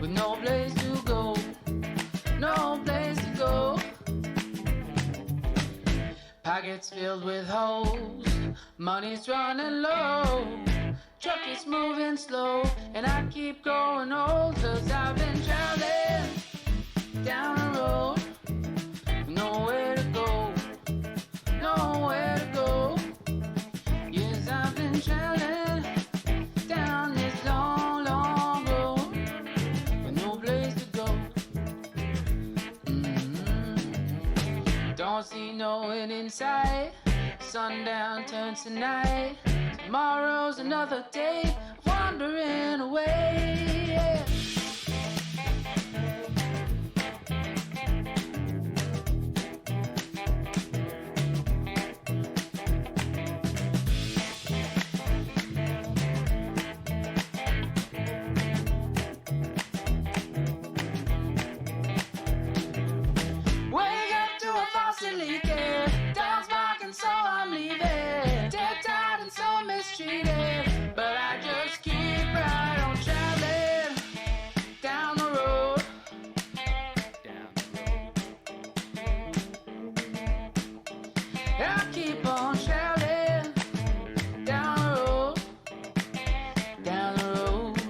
with no place to go, no place to go. Pockets filled with holes, money's running low, truck is moving slow, and I keep going old, 'cause I've been traveling down the road, nowhere to go, nowhere to go. Yes, I've been traveling down this long, long road with no place to go. Don't see no end in sight. Sundown turns to night. Tomorrow's another day, wandering away. Yeah. Leaking, down's barking, so I'm leaving. Dead tired and so mistreated, but I just keep right on traveling down the road. I keep on traveling down the road, down the road.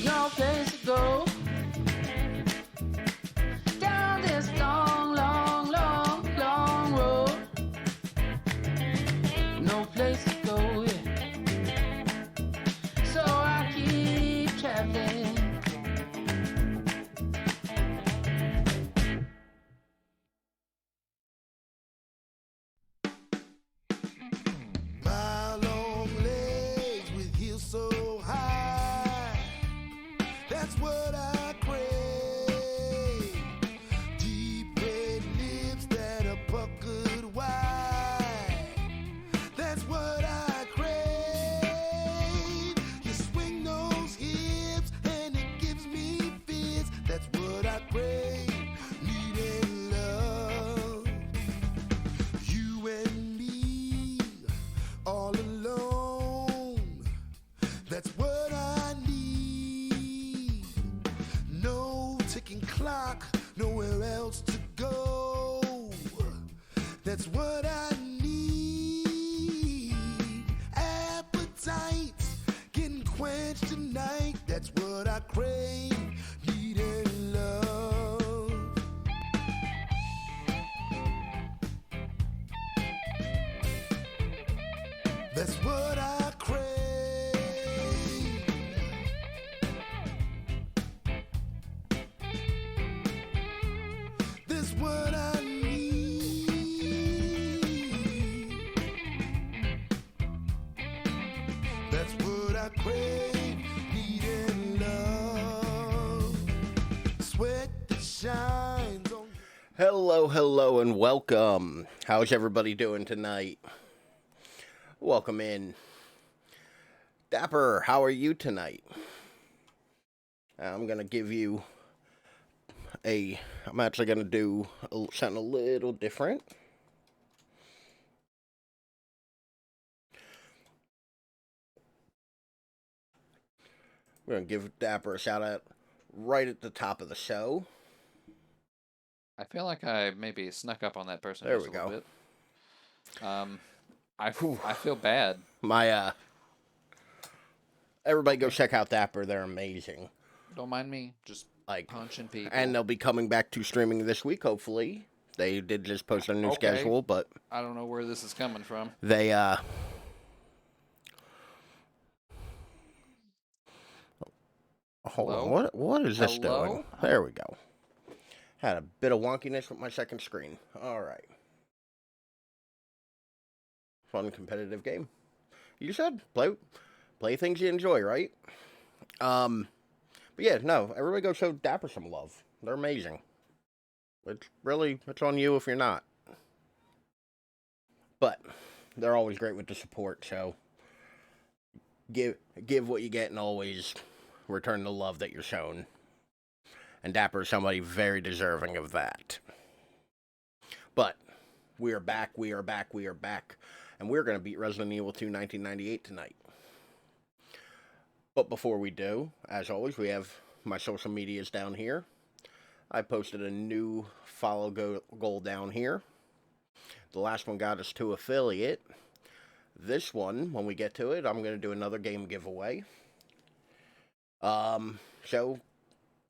No place to go. Place to go, yeah. So I keep traveling. My long legs with heels so high, that's what I crave. Deep red lips that are puckered wide, that's what I crave. You swing those hips and it gives me fits. That's what I crave. Needing love. You and me, all alone. That's what I need. No ticking clock, nowhere else to go. That's what I need. Appetites getting quenched tonight. That's what I crave. Needing love. That's what I crave. That's what I need. That's what I crave. Needing love. Sweat that shines on. Hello, and welcome. How's everybody doing tonight? Welcome in. Dapper, how are you tonight? I'm gonna give you I'm actually gonna do something a little different. We're gonna give Dapper a shout out right at the top of the show. I feel like I maybe snuck up on that person There just we a little go. bit. I feel bad. Everybody go check out Dapper. They're amazing. Don't mind me. Just Like, punching people. and they'll be coming back to streaming this week, hopefully. They did just post a new Okay. schedule, but I don't know where this is coming from. they, hold Hello? on, what is this Hello? doing? There we go. Had a bit of wonkiness with my second screen. Alright. Fun competitive game. You said play things you enjoy, right? But yeah, no, everybody go show Dapper some love. They're amazing. It's on you if you're not. But they're always great with the support, so give what you get and always return the love that you're shown. And Dapper is somebody very deserving of that. But we are back. And we're going to beat Resident Evil 2 1998 tonight. But before we do, as always, we have my social medias down here. I posted a new follow goal down here. The last one got us to affiliate. This one, when we get to it, I'm going to do another game giveaway. So,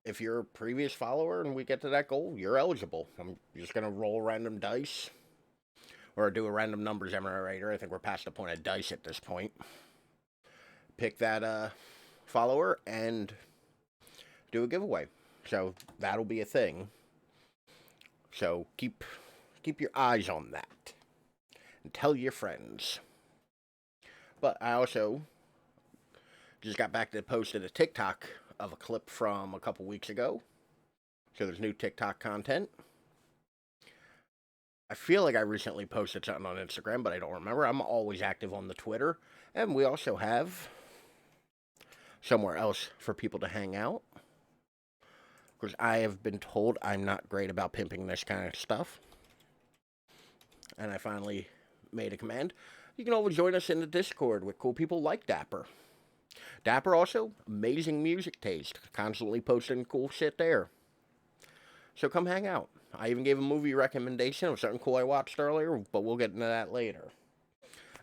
if you're a previous follower and we get to that goal, you're eligible. I'm just going to roll random dice. Or do a random numbers generator. I think we're past the point of dice at this point. Pick that follower and do a giveaway. So that'll be a thing. So keep your eyes on that. And tell your friends. But I also just got back to posted a TikTok of a clip from a couple weeks ago. So there's new TikTok content. I feel like I recently posted something on Instagram, but I don't remember. I'm always active on the Twitter. And we also have somewhere else for people to hang out. Because I have been told I'm not great about pimping this kind of stuff. And I finally made a command. You can always join us in the Discord with cool people like Dapper. Dapper also, amazing music taste. Constantly posting cool shit there. So come hang out. I even gave a movie recommendation of something cool I watched earlier, but we'll get into that later.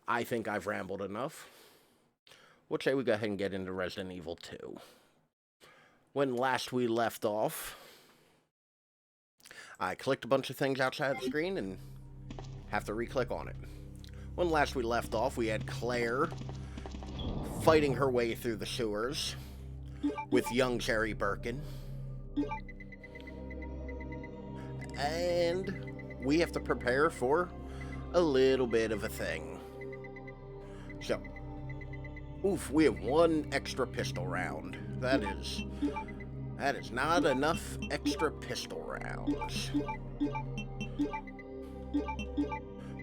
I think I've rambled enough. We'll say we go ahead and get into Resident Evil 2. When last we left off, I clicked a bunch of things outside the screen and have to re-click on it. When last we left off, we had Claire fighting her way through the sewers with young Sherry Birkin. And we have to prepare for a little bit of a thing. So, we have one extra pistol round. That is not enough extra pistol rounds.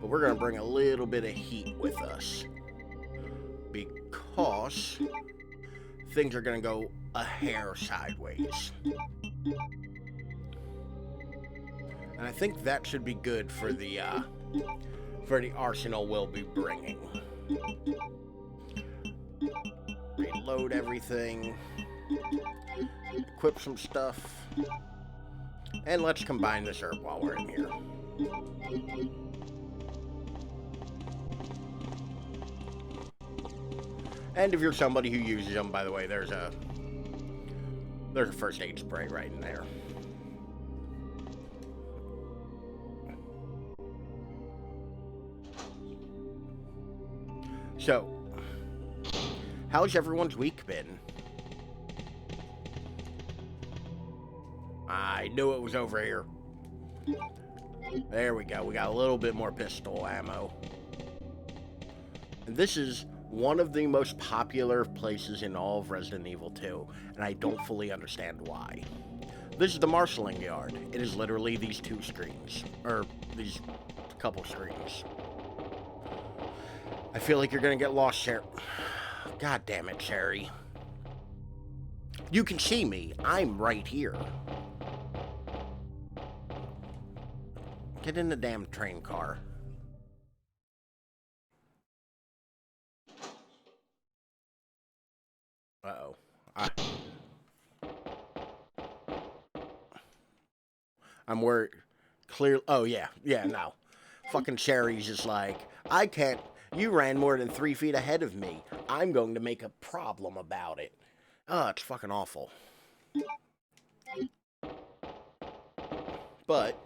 But we're going to bring a little bit of heat with us. Because things are going to go a hair sideways. And I think that should be good for the arsenal we'll be bringing. Reload everything. Equip some stuff. And let's combine this herb while we're in here. And if you're somebody who uses them, by the way, there's a first aid spray right in there. So, how's everyone's week been? I knew it was over here. There we go. We got a little bit more pistol ammo. And this is one of the most popular places in all of Resident Evil 2, and I don't fully understand why. This is the marshalling yard. It is literally these two screens, or these couple screens. I feel like you're gonna get lost, Sherry. God damn it, Sherry. You can see me. I'm right here. Get in the damn train car. Uh-oh. I'm worried. Clear. Oh, yeah. Yeah, no. Fucking Sherry's just like, I can't. You ran more than 3 feet ahead of me. I'm going to make a problem about it. Oh, it's fucking awful. But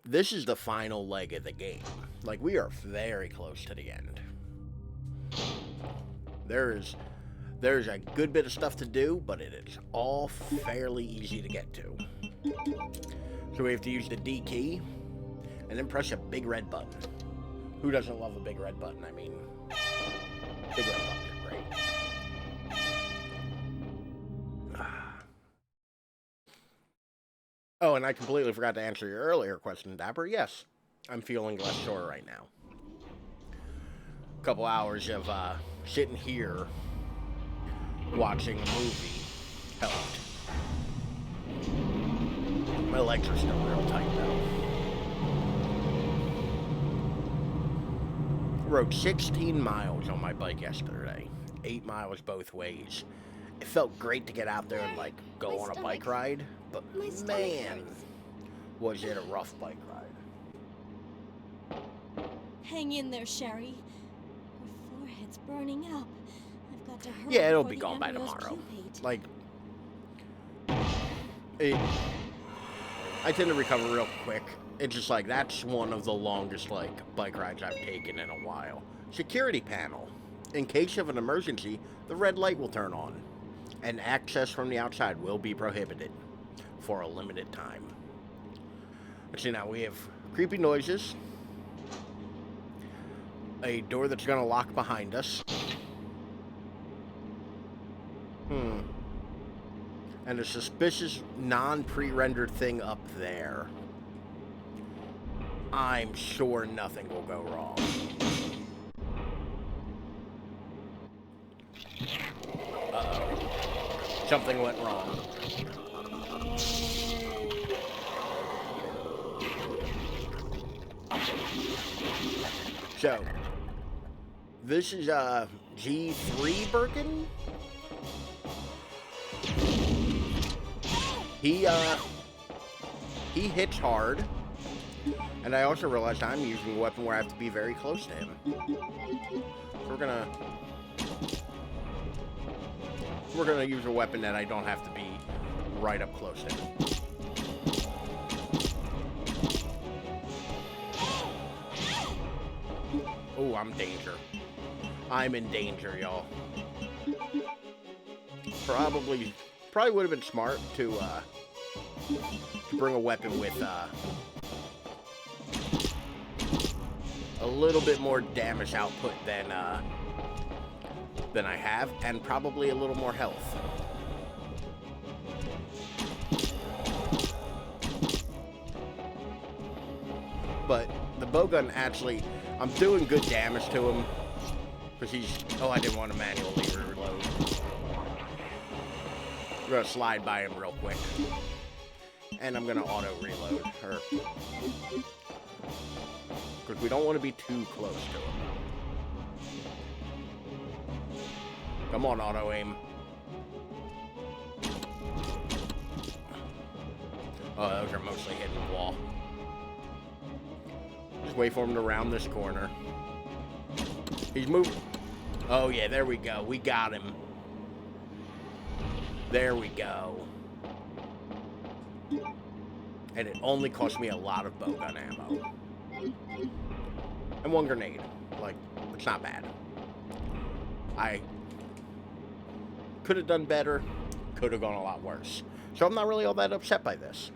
this is the final leg of the game. Like, we are very close to the end. There's a good bit of stuff to do, but it is all fairly easy to get to. So we have to use the D key, and then press a big red button. Who doesn't love a big red button? I mean, big red buttons are great. Oh, and I completely forgot to answer your earlier question, Dapper. Yes, I'm feeling less sore right now. A couple hours of sitting here watching a movie helped. My legs are still real tight, though. rode 16 miles on my bike yesterday. 8 miles both ways. It felt great to get out there and, like, go on a bike ride. But, man, was it a rough bike ride. Hang in there, Sherry. Her forehead's burning up. I've got to hurry. Yeah, it'll before be the gone by embryos tomorrow. pupate. Like, I tend to recover real quick. It's just like, that's one of the longest, like, bike rides I've taken in a while. Security panel. In case of an emergency, the red light will turn on, and access from the outside will be prohibited for a limited time. Let's see, now we have creepy noises, a door that's gonna lock behind us, and a suspicious non-pre-rendered thing up there. I'm sure nothing will go wrong. Uh-oh. Something went wrong. So, this is G3 Birkin. He hits hard. And I also realized I'm using a weapon where I have to be very close to him. So we're gonna use a weapon that I don't have to be right up close to him. Oh, I'm in danger. I'm in danger, y'all. Probably would have been smart to bring a weapon with a little bit more damage output than I have, and probably a little more health. But the bowgun actually, I'm doing good damage to him because he's. Oh, I didn't want to manually reload. I'm gonna slide by him real quick, and I'm gonna auto reload her. Because we don't want to be too close to him. Come on, auto aim. Oh, those are mostly hitting the wall. Just wait for him to round this corner. He's moving. Oh, yeah, there we go. We got him. There we go. And it only cost me a lot of bowgun ammo. And one grenade. Like, it's not bad. I could have done better. Could have gone a lot worse. So I'm not really all that upset by this.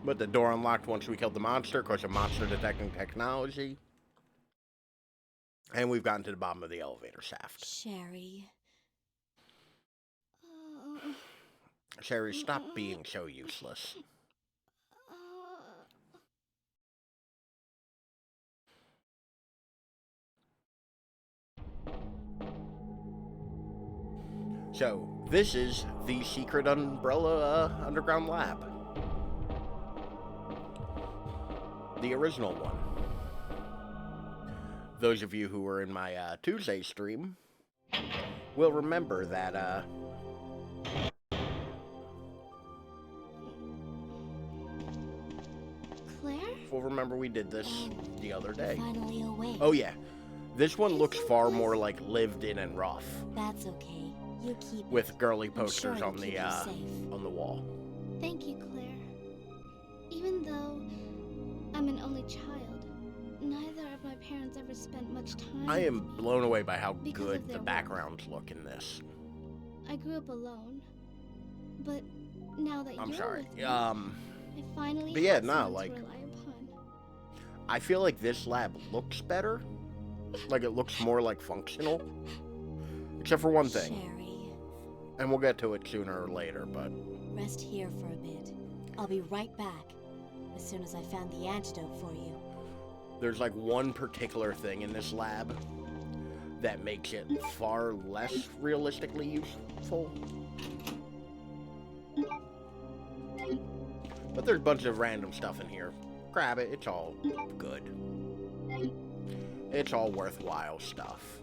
But the door unlocked once we killed the monster, because of monster detecting technology. And we've gotten to the bottom of the elevator shaft. Sherry. Sherry, stop being so useless. So, this is the secret Umbrella underground lab. The original one. Those of you who were in my Tuesday stream will remember that Claire? will remember we did this the other day. Finally awake. Oh yeah. This one looks far more like lived in and rough. That's okay. You keep With girly I'm posters sure on it'll the keep you safe. on the wall. Thank you, Claire. Even though I'm an only child, neither of my parents ever spent much time I am with me. blown away by how Because good of the their backgrounds look in this. I grew up alone, but now that I'm you're sorry. with me, I finally but yeah, have no, someone like, to rely upon. I feel like this lab looks better. Like it looks more like functional. Except for one thing. Sherry, And we'll get to it sooner or later, but rest here for a bit. I'll be right back as soon as I found the antidote for you. there's like one particular thing in this lab that makes it far less realistically useful. But there's a bunch of random stuff in here. Grab it, it's all good. It's all worthwhile stuff.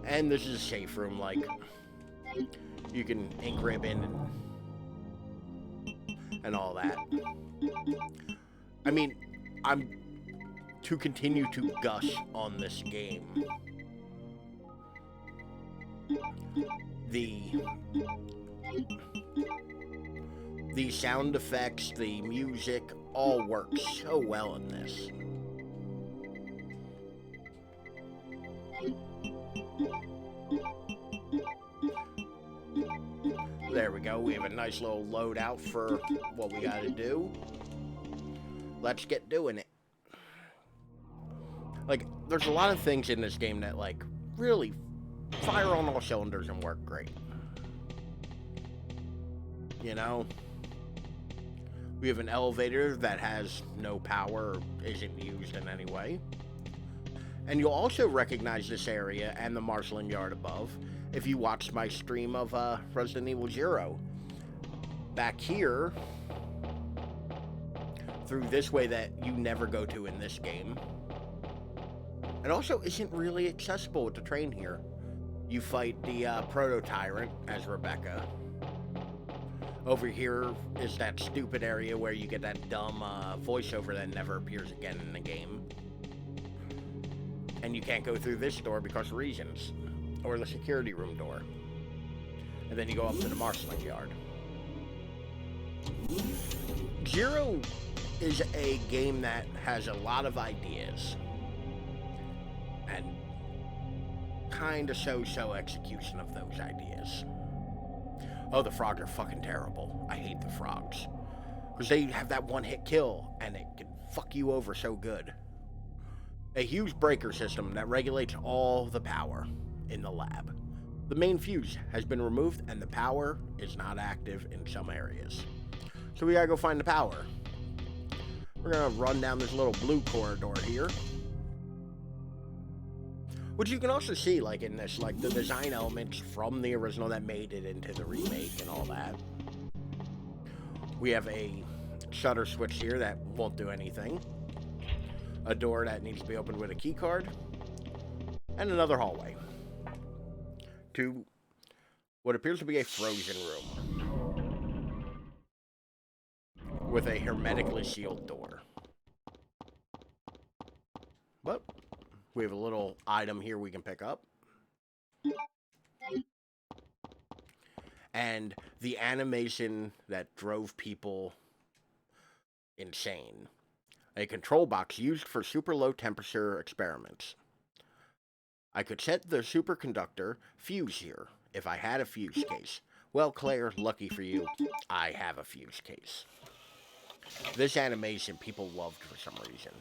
And this is a safe room, like, you can ink ribbon and all that. I mean, I'm to continue to gush on this game. The sound effects, the music, all work so well in this. There we go, we have a nice little loadout for what we gotta do. Let's get doing it. Like, there's a lot of things in this game that, like, really fire on all cylinders and work great. You know? We have an elevator that has no power or isn't used in any way. And you'll also recognize this area and the marshalling yard above if you watched my stream of Resident Evil 0. Back here, through this way that you never go to in this game, it also isn't really accessible with the train here. You fight the proto-tyrant as Rebecca. Over here is that stupid area where you get that dumb voiceover that never appears again in the game. And you can't go through this door because of reasons. Or the security room door. And then you go up to the marshalling yard. Zero is a game that has a lot of ideas. And kind of so-so execution of those ideas. Oh, the frogs are fucking terrible. I hate the frogs. Because they have that one-hit kill, and it can fuck you over so good. A huge breaker system that regulates all the power in the lab. The main fuse has been removed, and the power is not active in some areas. So we gotta go find the power. We're gonna run down this little blue corridor here. Which you can also see, like, in this, like, the design elements from the original that made it into the remake and all that. We have a shutter switch here that won't do anything. A door that needs to be opened with a key card. And another hallway. To what appears to be a frozen room. With a hermetically sealed door. But we have a little item here we can pick up. And the animation that drove people insane. A control box used for super low temperature experiments. I could set the superconductor fuse here if I had a fuse case. Well, Claire, lucky for you, I have a fuse case. This animation people loved for some reason.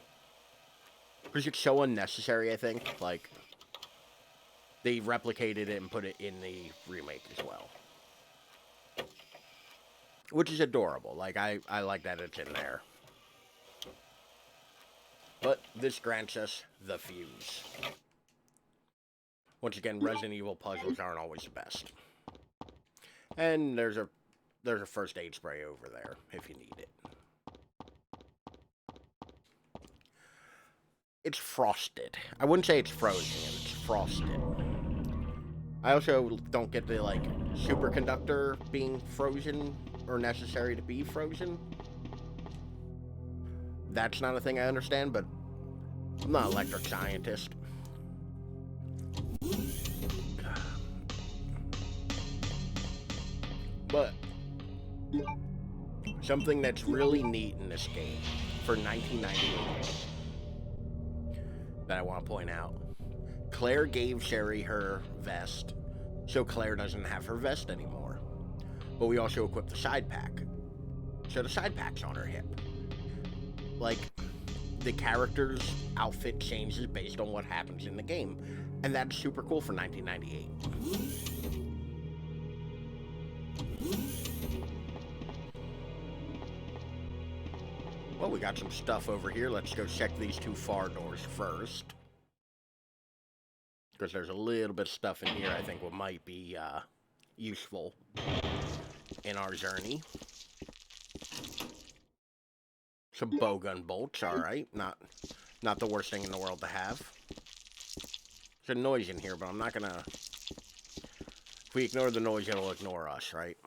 Because it's so unnecessary, I think. Like, they replicated it and put it in the remake as well. Which is adorable. Like, I like that it's in there. But this grants us the fuse. Once again, Resident Evil puzzles aren't always the best. And there's a first aid spray over there if you need it. It's frosted. I wouldn't say it's frozen, it's frosted. I also don't get the, like, superconductor being frozen or necessary to be frozen. That's not a thing I understand, but I'm not an electric scientist. But something that's really neat in this game for 1998 that I want to point out. Claire gave Sherry her vest, so Claire doesn't have her vest anymore. But we also equipped the side pack. So the side pack's on her hip. Like, the character's outfit changes based on what happens in the game. And that's super cool for 1998. Well, we got some stuff over here. Let's go check these two far doors first. Because there's a little bit of stuff in here I think might be useful in our journey. Some bowgun bolts, alright. Not the worst thing in the world to have. There's a noise in here, but I'm not gonna... If we ignore the noise, it'll ignore us, right?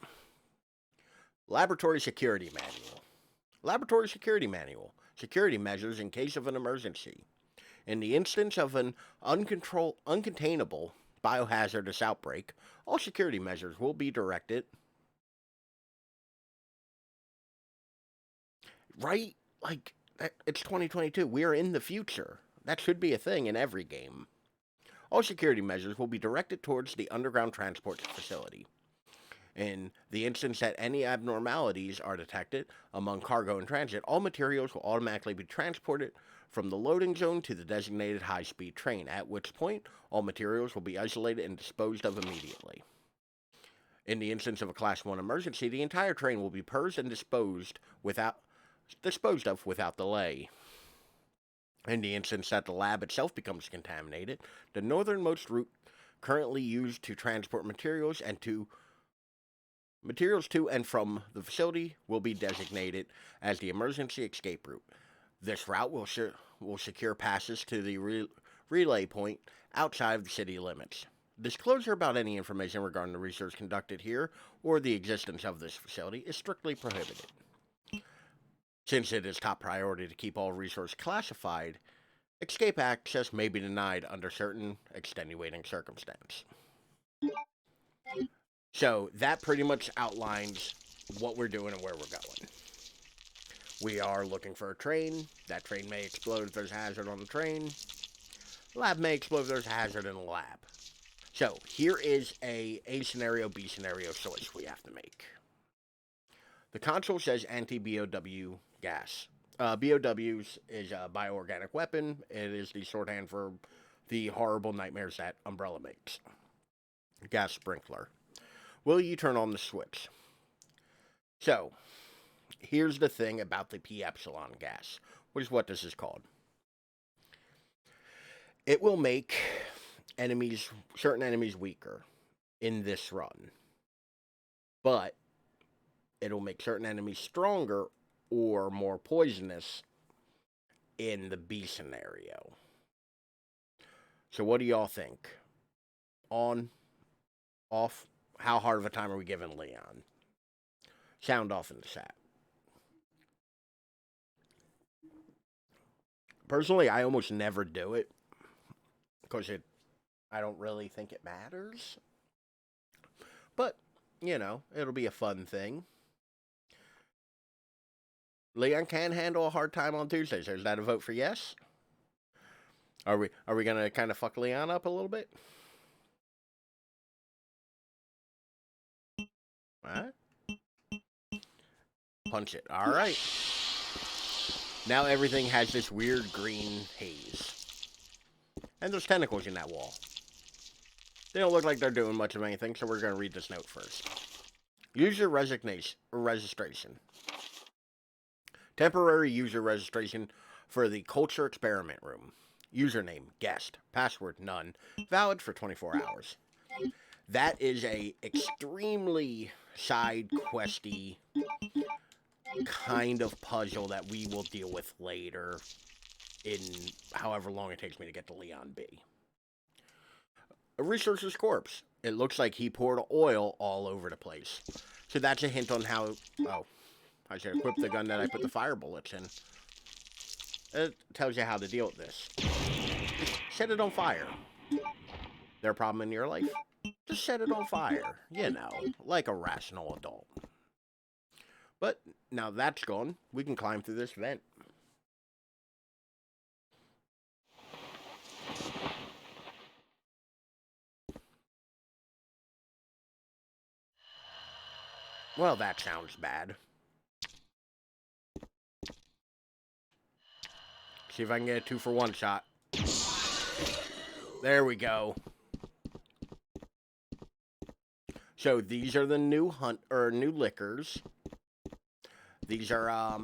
Laboratory Security Manual. Laboratory Security Manual. Security measures in case of an emergency. In the instance of an uncontainable biohazardous outbreak, all security measures will be directed... Right? Like, it's 2022. We are in the future. That should be a thing in every game. All security measures will be directed towards the underground transport facility. In the instance that any abnormalities are detected among cargo in transit, all materials will automatically be transported from the loading zone to the designated high-speed train, at which point all materials will be isolated and disposed of immediately. In the instance of a Class 1 emergency, the entire train will be purged and disposed of without delay. In the instance that the lab itself becomes contaminated, the northernmost route currently used to transport materials to and from the facility will be designated as the emergency escape route. This route will secure passes to the relay point outside of the city limits. Disclosure about any information regarding the research conducted here or the existence of this facility is strictly prohibited. Since it is top priority to keep all resources classified, escape access may be denied under certain extenuating circumstances. So that pretty much outlines what we're doing and where we're going. We are looking for a train. That train may explode if there's a hazard on the train. The lab may explode if there's a hazard in the lab. So here is a scenario, B scenario choice we have to make. The console says anti-BOW gas. BOWs is a bioorganic weapon. It is the shorthand for the horrible nightmares that Umbrella makes. Gas sprinkler. Will you turn on the switch? So, here's the thing about the P-epsilon gas, which is what this is called. It will make certain enemies weaker in this run. But it'll make certain enemies stronger or more poisonous in the B scenario. So what do y'all think? On? Off? How hard of a time are we giving Leon? Sound off in the chat. Personally, I almost never do it. Because I don't really think it matters. But, you know, it'll be a fun thing. Leon can handle a hard time on Tuesdays. Is that a vote for yes? Are we gonna kind of fuck Leon up a little bit? Alright. Punch it. Alright. Now everything has this weird green haze. And there's tentacles in that wall. They don't look like they're doing much of anything, so we're gonna read this note first. User registration. Temporary user registration for the Culture Experiment Room. Username, guest. Password, none. Valid for 24 hours. That is a extremely side questy kind of puzzle that we will deal with later in however long it takes me to get to Leon B. A researcher's corpse. It looks like he poured oil all over the place. So that's a hint on how... Oh. I should equip the gun that I put the fire bullets in. It tells you how to deal with this. Set it on fire. Their problem in your life? Just set it on fire. You know, like a rational adult. But now that's gone, we can climb through this vent. Well, that sounds bad. See if I can get a 2-for-1 shot. There we go. So these are the new new liquors. These are I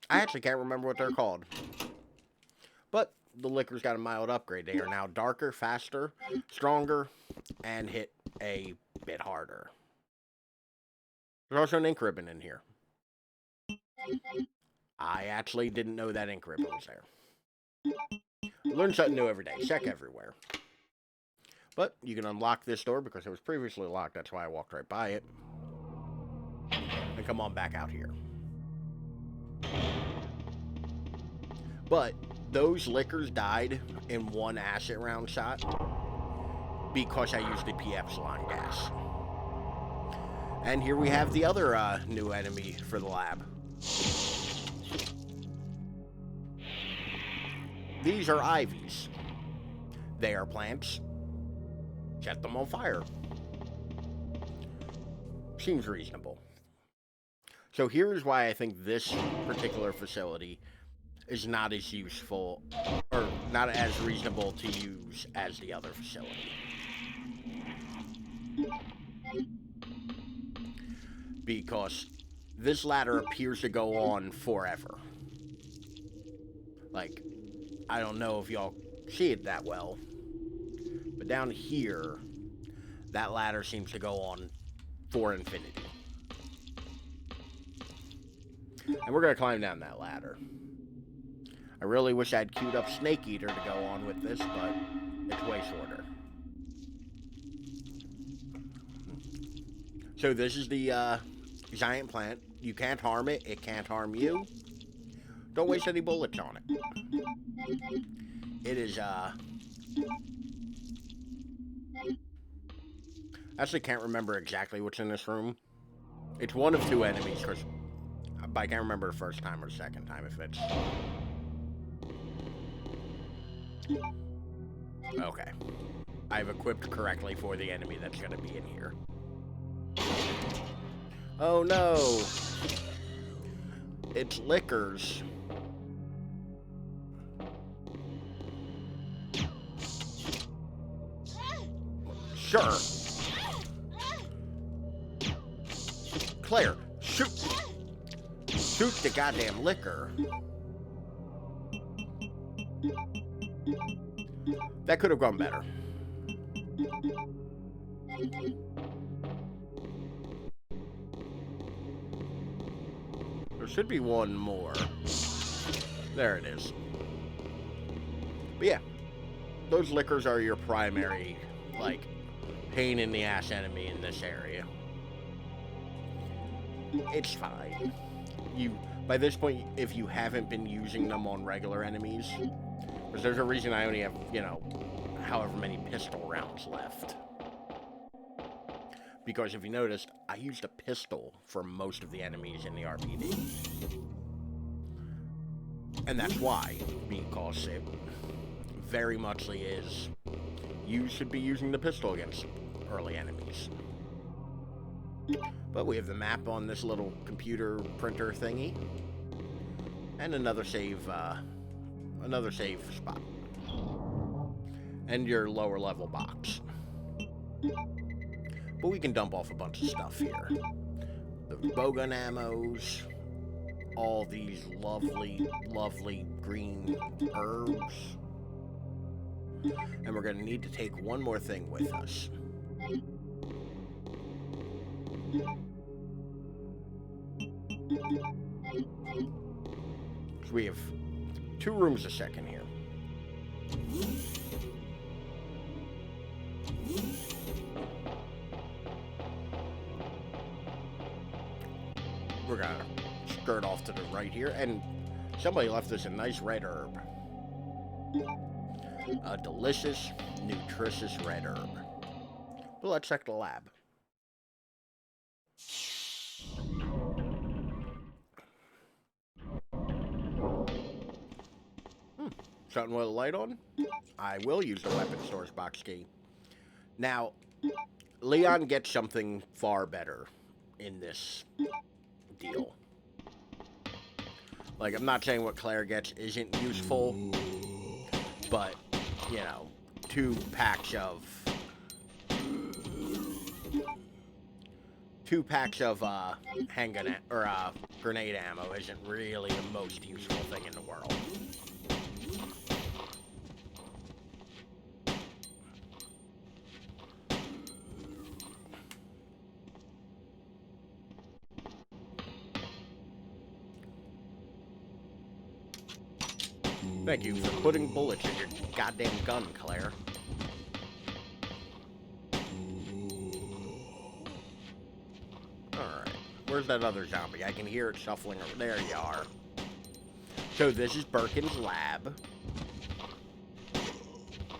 actually can't remember what they're called. But the liquor's got a mild upgrade. They are now darker, faster, stronger, and hit a bit harder. There's also an ink ribbon in here. I actually didn't know that ink ribbon was there. Learn something new every day. Check everywhere. But you can unlock this door because it was previously locked. That's why I walked right by it. And come on back out here. But those liquors died in one acid round shot because I used the P Epsilon gas. And here we have the other new enemy for the lab. These are ivies. They are plants. Set them on fire. Seems reasonable. So here's why I think this particular facility is not as useful, or not as reasonable to use as the other facility. Because this ladder appears to go on forever. Like, I don't know if y'all see it that well, but down here, that ladder seems to go on for infinity. And we're going to climb down that ladder. I really wish I'd queued up Snake Eater to go on with this, but it's way shorter. So this is the giant plant. You can't harm it. It can't harm you. Don't waste any bullets on it. It is, actually can't remember exactly what's in this room. It's one of two enemies, because I can't remember the first time or the second time if it's... Okay. I've equipped correctly for the enemy that's going to be in here. Oh no! It's liquors. Sure. Claire, shoot! Shoot the goddamn liquor. That could have gone better. There should be one more. There it is. But yeah, those liquors are your primary, like, pain in the ass enemy in this area. It's fine. By this point, if you haven't been using them on regular enemies, because there's a reason I only have, you know, however many pistol rounds left. Because if you noticed, I used a pistol for most of the enemies in the RPD. And that's why, because it very muchly is, you should be using the pistol against early enemies. But we have the map on this little computer printer thingy. And another save spot. And your lower level box. But we can dump off a bunch of stuff here. The bowgun ammos, all these lovely, lovely green herbs. And we're going to need to take one more thing with us. So we have 2 rooms a second here. We're gonna skirt off to the right here, and somebody left us a nice red herb. A delicious, nutritious red herb. But let's check the lab. Something with a light on? I will use the weapon source box key. Now, Leon gets something far better in this deal. Like, I'm not saying what Claire gets isn't useful, but, you know, 2 packs of handgun or grenade ammo isn't really the most useful thing in the world. Thank you for putting bullets in your goddamn gun, Claire. Alright. Where's that other zombie? I can hear it shuffling over. There you are. So this is Birkin's lab.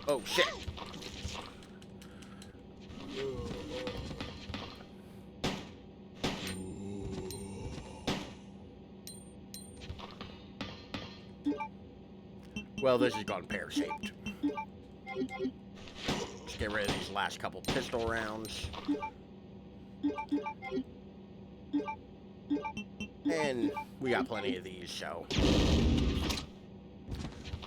Oh, shit. Well, this has gone pear-shaped. Let's get rid of these last couple pistol rounds. And we got plenty of these, so...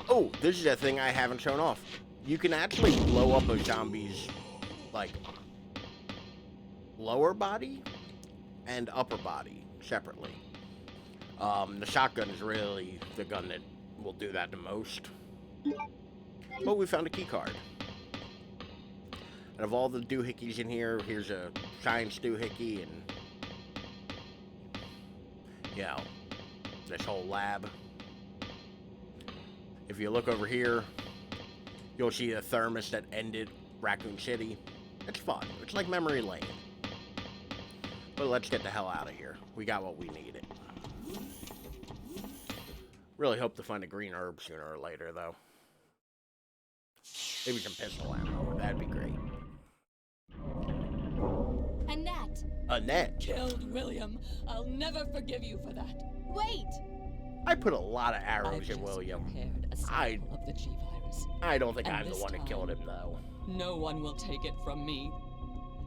Oh, this is a thing I haven't shown off. You can actually blow up a zombie's, like, lower body and upper body separately. The shotgun is really the gun that will do that the most. But we found a key card. And of all the doohickeys in here, here's a science doohickey and, you know, this whole lab. If you look over here, you'll see the thermos that ended Raccoon City. It's fun. It's like memory lane. But let's get the hell out of here. We got what we needed. Really hope to find a green herb sooner or later, though. Maybe some pistol ammo. That'd be great. Annette! Annette? Killed William. I'll never forgive you for that. Wait! I put a lot of arrows I've at just William. prepared a sample of the G virus. I don't think And I'm the this one that killed him, though. No one will take it from me.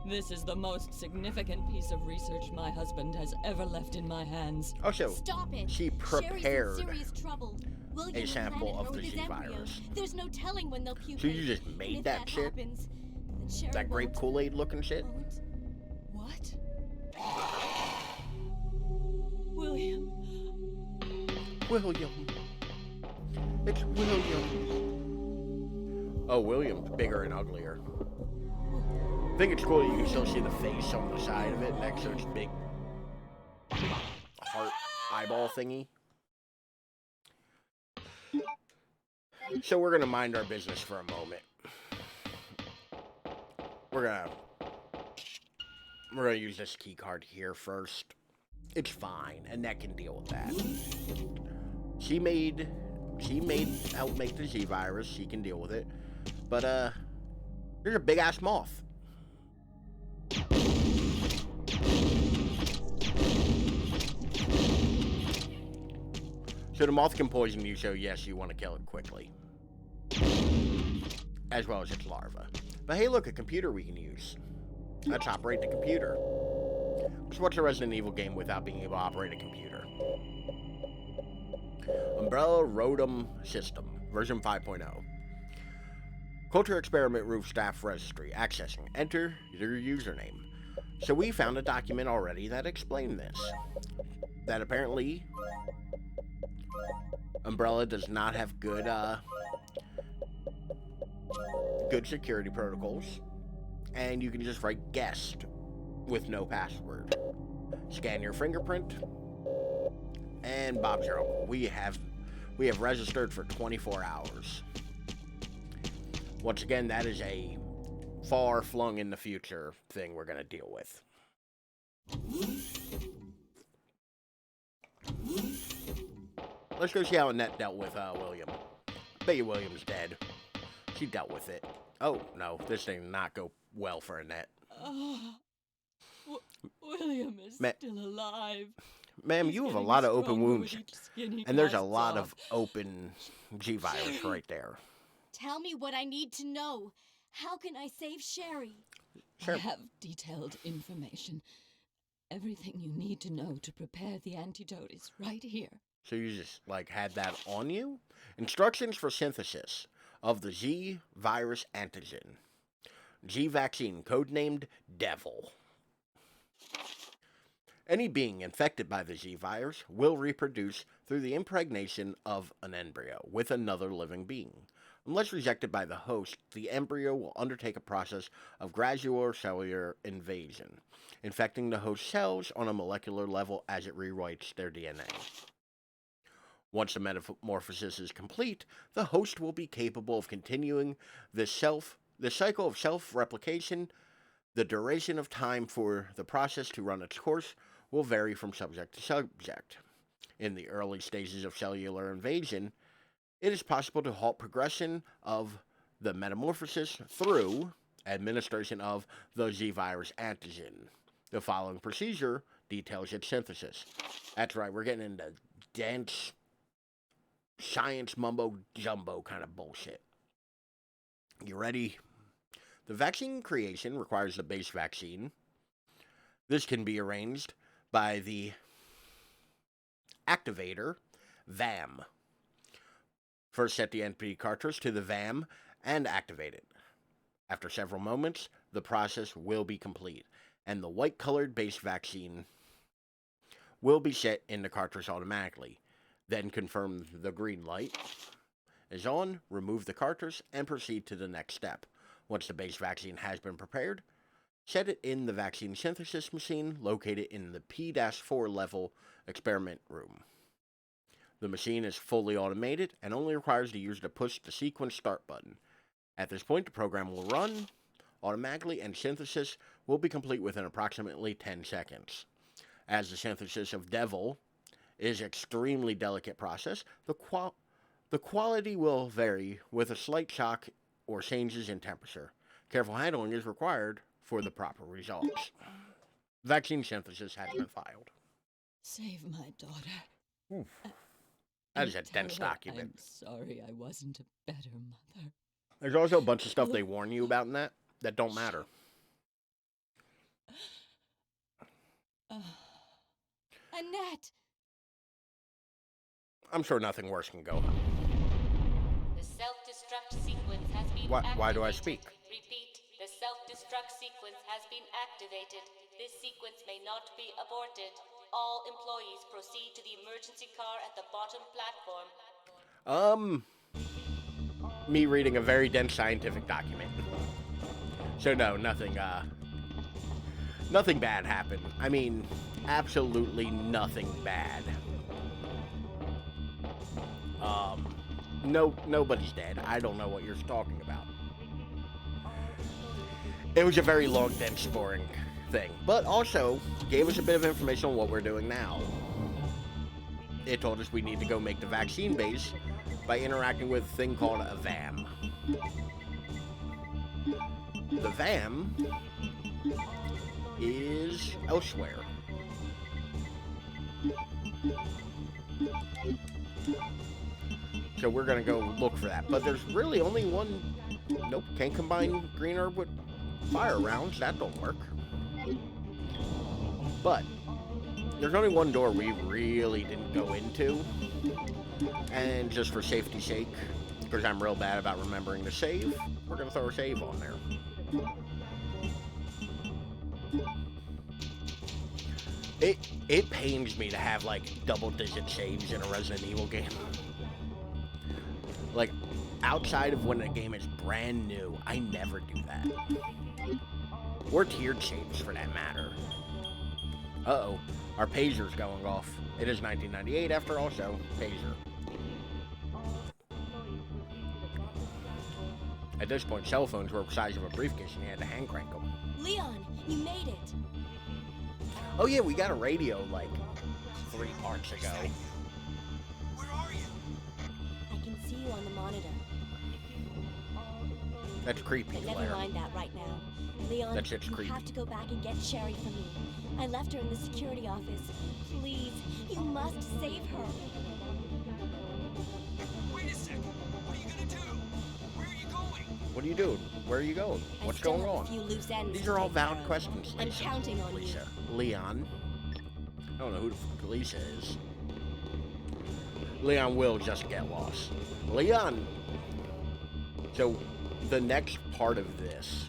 This is the most significant piece of research my husband has ever left in my hands. Also, Stop it! she prepared Sherry's in serious trouble. William a sample planted of her the with his Z embryo. virus. There's no telling when they'll pupate. So you just And made if that shit? Happens, then Sherry That grape won't- Kool-Aid looking shit? What? William. William. It's William. Oh, William's bigger and uglier. I think it's cool you can still see the face on the side of it next to its big heart eyeball thingy. So we're gonna mind our business for a moment. We're gonna use this key card here first. It's fine, and that can deal with that. She made help make the Z virus. She can deal with it. But there's a big ass moth. So the moth can poison you, so yes, you want to kill it quickly. As well as its larva. But hey, look, a computer we can use. Let's operate the computer. So what's a Resident Evil game without being able to operate a computer? Umbrella Rotom System, version 5.0. Culture Experiment Roof Staff Registry. Accessing. Enter your username. So we found a document already that explained this. That apparently Umbrella does not have good security protocols. And you can just write guest with no password. Scan your fingerprint. And Bob's your uncle. We have registered for 24 hours. Once again, that is a far flung in the future thing we're going to deal with. Let's go see how Annette dealt with William. I bet you William's dead. She dealt with it. Oh, no, this thing did not go well for Annette. William is still alive. Ma'am, you have a lot of open wounds. And there's a lot off. of open G-virus right there. Tell me what I need to know. How can I save Sherry? Sure. I have detailed information. Everything you need to know to prepare the antidote is right here. So you just, like, had that on you? Instructions for synthesis of the Z virus antigen. G vaccine, codenamed Devil. Any being infected by the Z virus will reproduce through the impregnation of an embryo with another living being. Unless rejected by the host, the embryo will undertake a process of gradual cellular invasion, infecting the host cells on a molecular level as it rewrites their DNA. Once the metamorphosis is complete, the host will be capable of continuing the cycle of self-replication. The duration of time for the process to run its course will vary from subject to subject. In the early stages of cellular invasion, it is possible to halt progression of the metamorphosis through administration of the Z-virus antigen. The following procedure details its synthesis. That's right, we're getting into dense science mumbo-jumbo kind of bullshit. You ready? The vaccine creation requires the base vaccine. This can be arranged by the activator, VAM. First, set the NP cartridge to the VAM and activate it. After several moments, the process will be complete, and the white-colored base vaccine will be set in the cartridge automatically. Then confirm the green light is on, remove the cartridge, and proceed to the next step. Once the base vaccine has been prepared, set it in the vaccine synthesis machine located in the P-4 level experiment room. The machine is fully automated and only requires the user to push the sequence start button. At this point, the program will run automatically and synthesis will be complete within approximately 10 seconds. As the synthesis of Devil is an extremely delicate process, the quality will vary with a slight shock or changes in temperature. Careful handling is required for the proper results. Vaccine synthesis has been filed. Save my daughter. Oof. That is a Tell dense her document. I'm sorry I wasn't a better mother. There's also a bunch of stuff they warn you about in that don't matter. Annette! I'm sure nothing worse can go on. The self-destruct sequence has been Why do I activated. speak? Repeat, the self-destruct sequence has been activated. This sequence may not be aborted. All employees proceed to the emergency car at the bottom platform. Me reading a very dense scientific document. So no, nothing bad happened. I mean, absolutely nothing bad. Nobody's dead. I don't know what you're talking about. It was a very long, dense, boring thing. But also, gave us a bit of information on what we're doing now. It told us we need to go make the vaccine base by interacting with a thing called a VAM. The VAM is elsewhere. So we're gonna go look for that. But there's really only one. Nope, can't combine green herb with fire rounds. That don't work. But there's only one door we really didn't go into. And just for safety's sake, because I'm real bad about remembering to save, we're gonna throw a save on there. It pains me to have like double-digit saves in a Resident Evil game. Like, outside of when a game is brand new, I never do that. Or tiered saves, for that matter. Uh-oh, our pager's going off. It is 1998 after all, so pager. At this point, cell phones were the size of a briefcase and you had to hand crank them. Leon, you made it! Oh yeah, we got a radio like 3 parts ago. Where are you? I can see you on the monitor. That's creepy, But never Claire. mind that right now. Leon, That shit's you creepy. have to go back and get Sherry for me. I left her in the security office. Please, you must save her. Wait a second. What are you gonna do? Where are you going? What are you doing? Where are you going? I What's still going have on? a few loose ends These to are all take valid care of. questions, I'm Lisa. counting on Lisa. you. Leon. I don't know who the fuck Lisa is. Leon will just get lost. Leon. So, the next part of this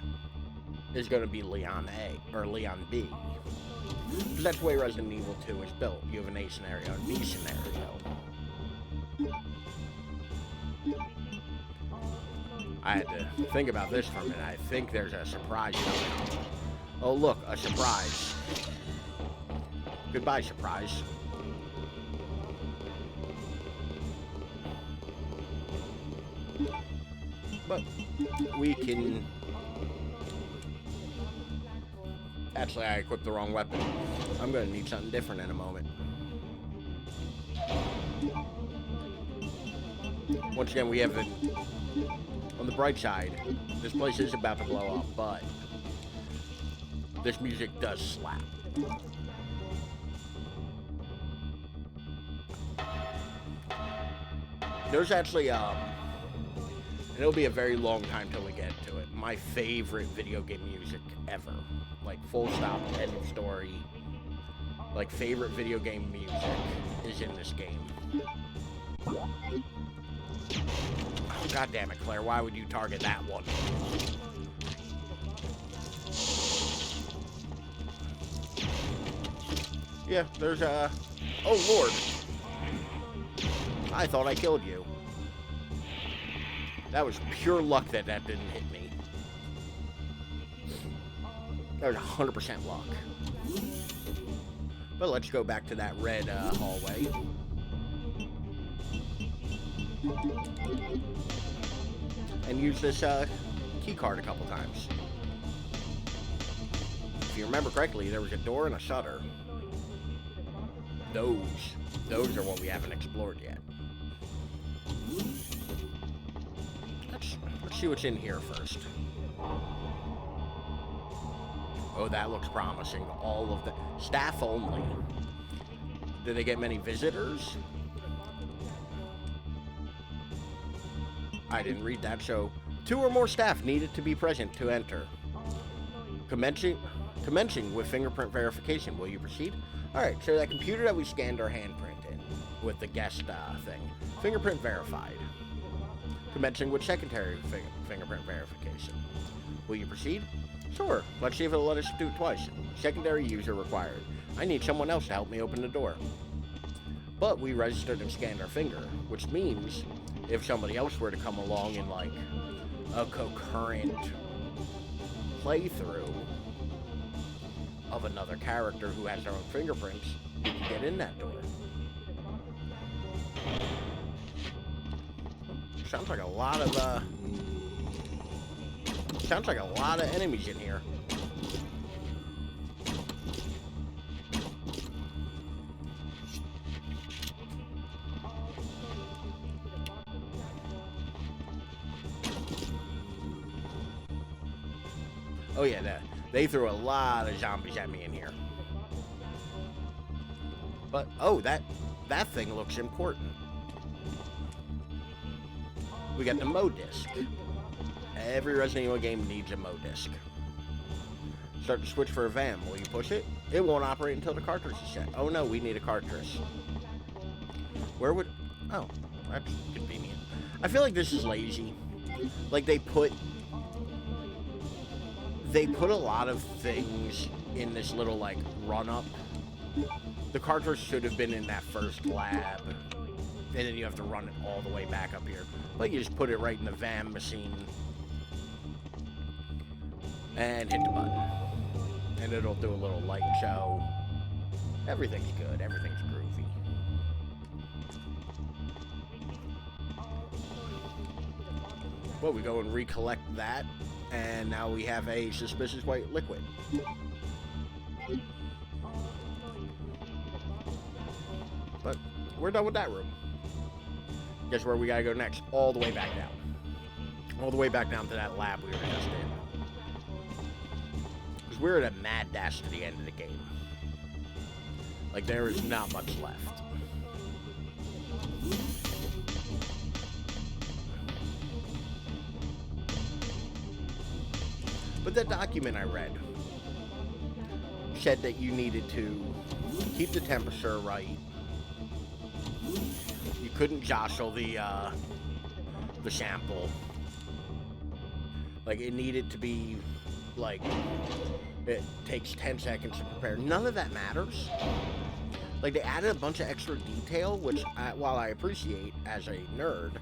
is going to be Leon A, or Leon B. Because that's the way Resident Evil 2 is built. You have an A scenario, and B scenario. I had to think about this for a minute. I think there's a surprise coming. Oh look, a surprise. Goodbye, surprise. But we can... Actually, I equipped the wrong weapon. I'm going to need something different in a moment. Once again, we have an... On the bright side, this place is about to blow up, but this music does slap. There's actually, it'll be a very long time till we get to it. My favorite video game music ever. Like, full stop, end of story. Like, favorite video game music is in this game. Oh, God damn it, Claire. Why would you target that one? Yeah, there's a... Oh, Lord. I thought I killed you. That was pure luck that that didn't hit me. That was 100% luck. But let's go back to that red hallway. And use this key card a couple times. If you remember correctly, there was a door and a shutter. Those are what we haven't explored yet. Let's see what's in here first. Oh, that looks promising. All of the staff only. Did they get many visitors? I didn't read that, so 2 or more staff needed to be present to enter. Commencing with fingerprint verification. Will you proceed? Alright, so that computer that we scanned our handprint in with the guest thing. Fingerprint verified. Commencing with secondary fingerprint verification. Will you proceed? Sure. Let's see if it'll let us do it twice. Secondary user required. I need someone else to help me open the door. But we registered and scanned our finger, which means if somebody else were to come along in like a concurrent playthrough of another character who has their own fingerprints, we can get in that door. Sounds like a lot of enemies in here. Oh yeah, they threw a lot of zombies at me in here. But oh, that thing looks important. We got the Mo disc. Every Resident Evil game needs a Mo disc. Start to switch for a VAM. Will you push it? It won't operate until the cartridge is set. Oh no, we need a cartridge. Where would... Oh, that's convenient. I feel like this is lazy. Like they put a lot of things in this little like run-up. The cartridge should have been in that first lab. And then you have to run it all the way back up here. But you just put it right in the VAM machine. And hit the button. And it'll do a little light show. Everything's good. Everything's groovy. Well, we go and recollect that. And now we have a suspicious white liquid. But we're done with that room. Guess where we gotta go next? All the way back down. All the way back down to that lab we were just in. Because we're at a mad dash to the end of the game. Like, there is not much left. But the document I read said that you needed to keep the temperature right. You couldn't jostle the sample. Like, it needed to be, like, it takes 10 seconds to prepare. None of that matters. Like, they added a bunch of extra detail, which, while I appreciate as a nerd,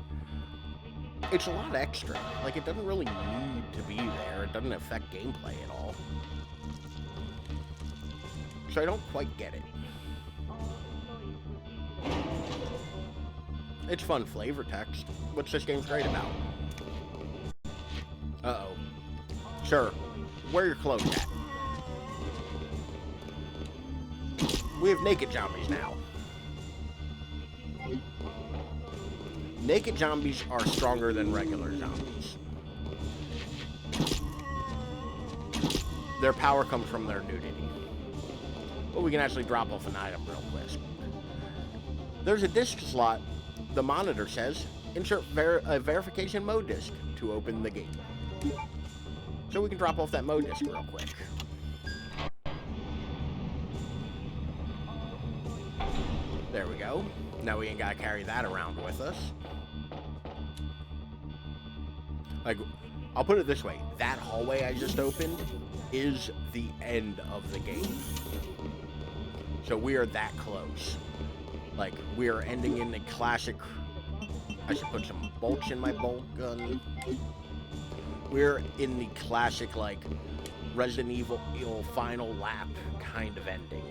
it's a lot extra. Like, it doesn't really need to be there. It doesn't affect gameplay at all. So I don't quite get it. It's fun flavor text, which this game's great about. Sir, where are your clothes at? We have naked zombies now. Naked zombies are stronger than regular zombies. Their power comes from their nudity. But we can actually drop off an item real quick. There's a disk slot, the monitor says. Insert a verification mode disk to open the gate. So we can drop off that mode disk real quick. There we go. Now we ain't gotta carry that around with us. Like, I'll put it this way. That hallway I just opened is the end of the game. So we are that close. Like, we are ending in the classic... I should put some bolts in my bolt gun. We're in the classic, like, Resident Evil final lap kind of ending.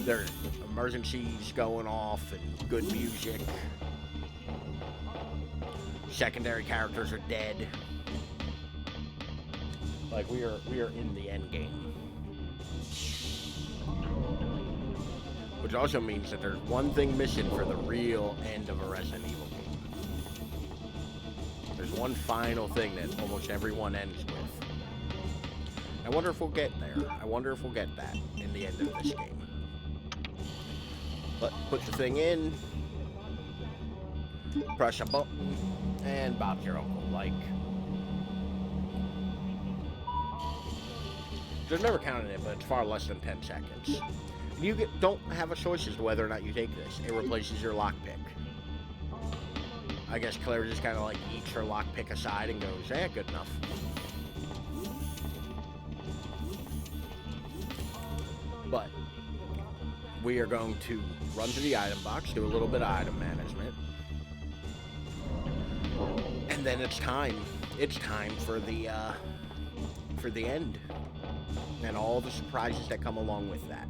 There's emergencies going off and good music. Secondary characters are dead. Like, we are in the end game. Which also means that there's one thing missing for the real end of a Resident Evil game. There's one final thing that almost everyone ends with. I wonder if we'll get there. I wonder if we'll get that in the end of this game. But put the thing in, press a button, and bounce your uncle. Like, there's never counted it, but it's far less than 10 seconds. You don't have a choice as to whether or not you take this. It replaces your lockpick. I guess Claire just kind of like eats her lockpick aside and goes, eh, good enough. But we are going to run to the item box, do a little bit of item management. And then it's time. It's time for the end. And all the surprises that come along with that.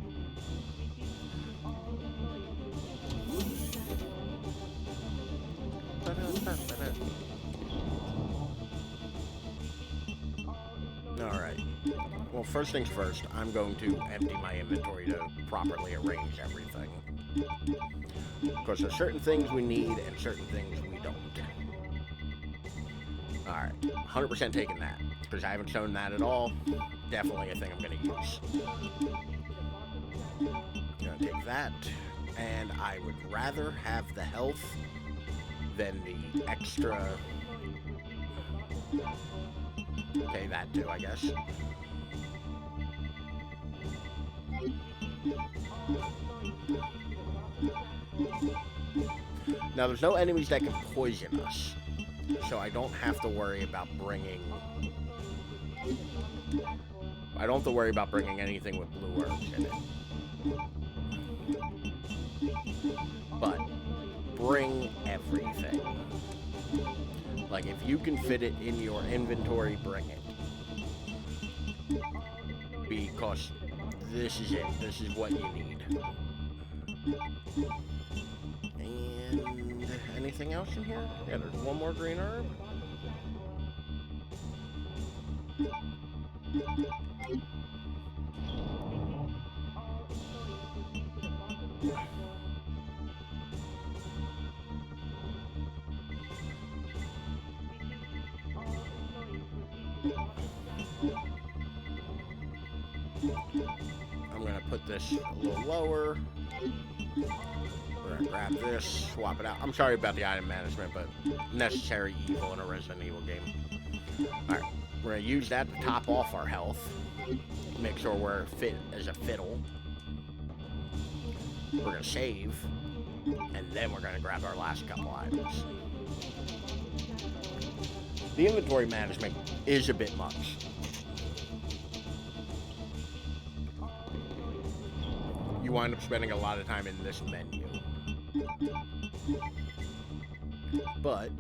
Alright. Well, first things first, I'm going to empty my inventory to properly arrange everything. Because there's certain things we need and certain things we don't. Alright, 100% taking that. Because I haven't shown that at all. Definitely a thing I'm going to use. Gonna take that. And I would rather have the health than the extra... Okay, that too, I guess. Now, there's no enemies that can poison us, so I don't have to worry about bringing... I don't have to worry about bringing anything with blue herbs in it. But bring everything. Like, if you can fit it in your inventory, bring it. Because this is it. This is what you need. And anything else in here? Yeah, there's one more green herb. I'm gonna put this a little lower. We're gonna grab this, swap it out. I'm sorry about the item management, but necessary evil in a Resident Evil game. Alright, we're gonna use that to top off our health. Make sure we're fit as a fiddle. We're gonna save, and then we're gonna grab our last couple items. The inventory management is a bit much. You wind up spending a lot of time in this menu. But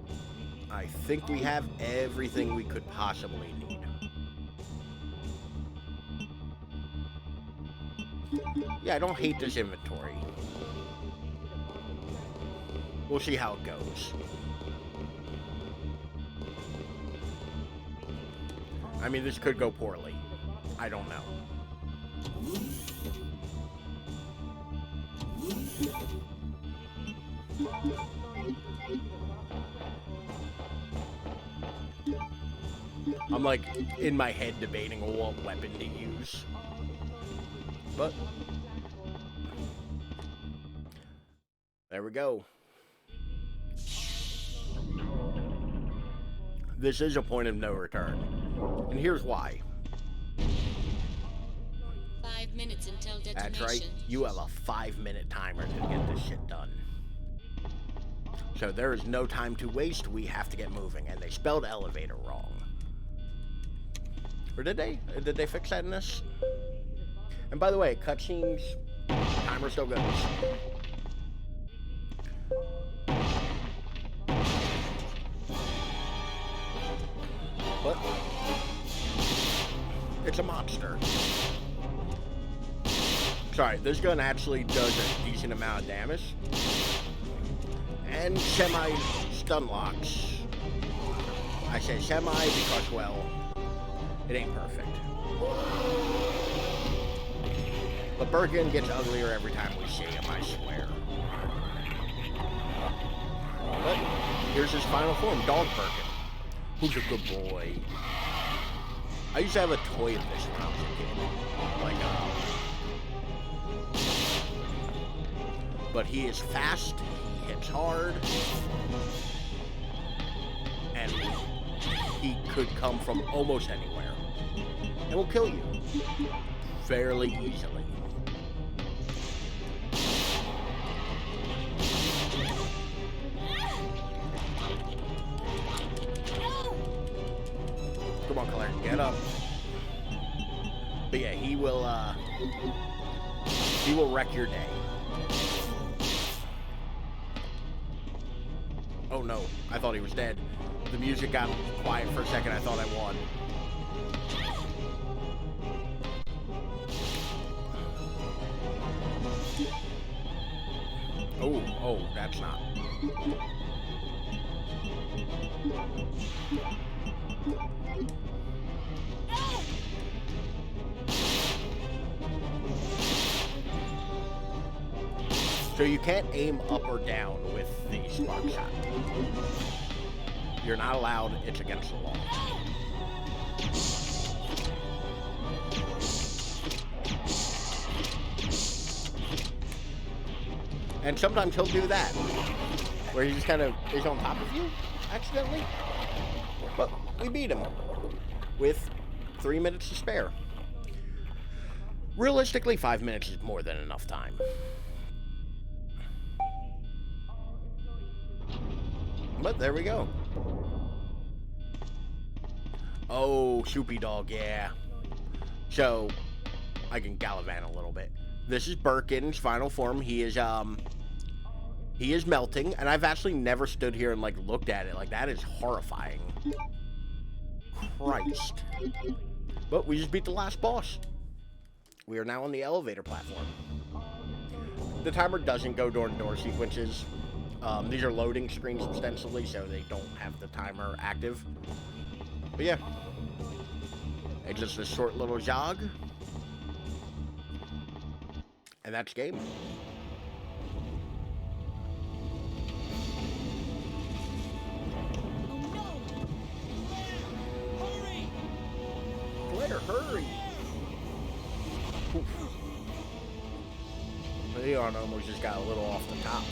I think we have everything we could possibly need. Yeah, I don't hate this inventory. We'll see how it goes. I mean, this could go poorly. I don't know. I'm like in my head debating what weapon to use. But there we go. This is a point of no return. And here's why. 5 minutes until detonation. That's right. You have a 5-minute timer to get this shit done. So there is no time to waste. We have to get moving. And they spelled elevator wrong. Or did they? Did they fix that in this? And by the way, cutscenes, timer still goes. But it's a monster. Sorry, this gun actually does a decent amount of damage. And semi-stun locks. I say semi because, well, it ain't perfect. But Birkin gets uglier every time we see him, I swear. But here's his final form, Dog Birkin. Who's a good boy. I used to have a toy of this when I was a kid. Like, but he is fast, he hits hard, and he could come from almost anywhere. And will kill you fairly easily. Come on, Claire, get up. But yeah, he will wreck your day. Oh no, I thought he was dead. The music got quiet for a second, I thought I won. Oh, that's not. So you can't aim up or down with the spark shot. You're not allowed, it's against the law. And sometimes he'll do that, where he just kind of is on top of you, accidentally. But we beat him with 3 minutes to spare. Realistically, 5 minutes is more than enough time. But there we go. Oh, Soupy Dog, yeah. So, I can gallivant a little bit. This is Birkin's final form. He is melting, and I've actually never stood here and, like, looked at it. Like, that is horrifying. Christ. But we just beat the last boss. We are now on the elevator platform. The timer doesn't go door-to-door sequences. These are loading screens ostensibly, so they don't have the timer active. But yeah. It's just a short little jog. And that's game. Claire, hurry! Oof. Leon almost just got a little off the top.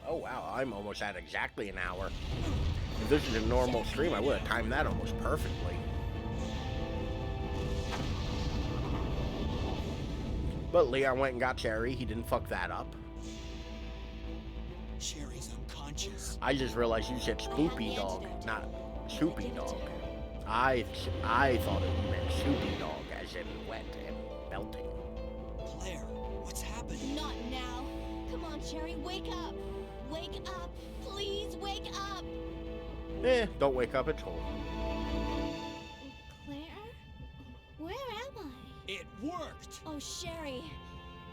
Oh wow, I'm almost at exactly an hour. If this is a normal stream, I would have timed that almost perfectly. But Leon went and got Cherry. He didn't fuck that up. Sherry's unconscious. I just realized you said Spoopy Dog, not Soupy Dog. I thought it meant Soupy Dog, as in wet and melting. Claire, what's happened? Not now. Come on, Cherry, wake up. Wake up. Please wake up. Don't wake up at all. Claire? Where am I? It worked! Oh, Sherry,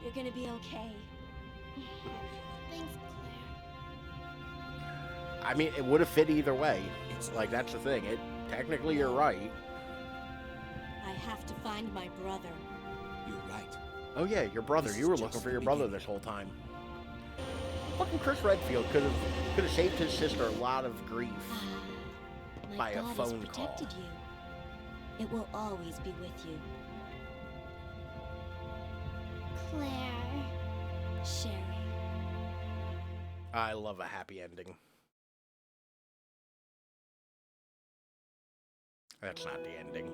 you're gonna be okay. Thanks, Claire. I mean, it would have fit either way. It's like, that's the thing. Technically, you're right. I have to find my brother. You're right. Oh yeah, your brother. This You is were just looking for the your brother beginning. this whole time. Fucking Chris Redfield could have saved his sister a lot of grief. My By a God phone has protected call. you. It will always be with you. Claire. Sherry. I love a happy ending. That's not the ending.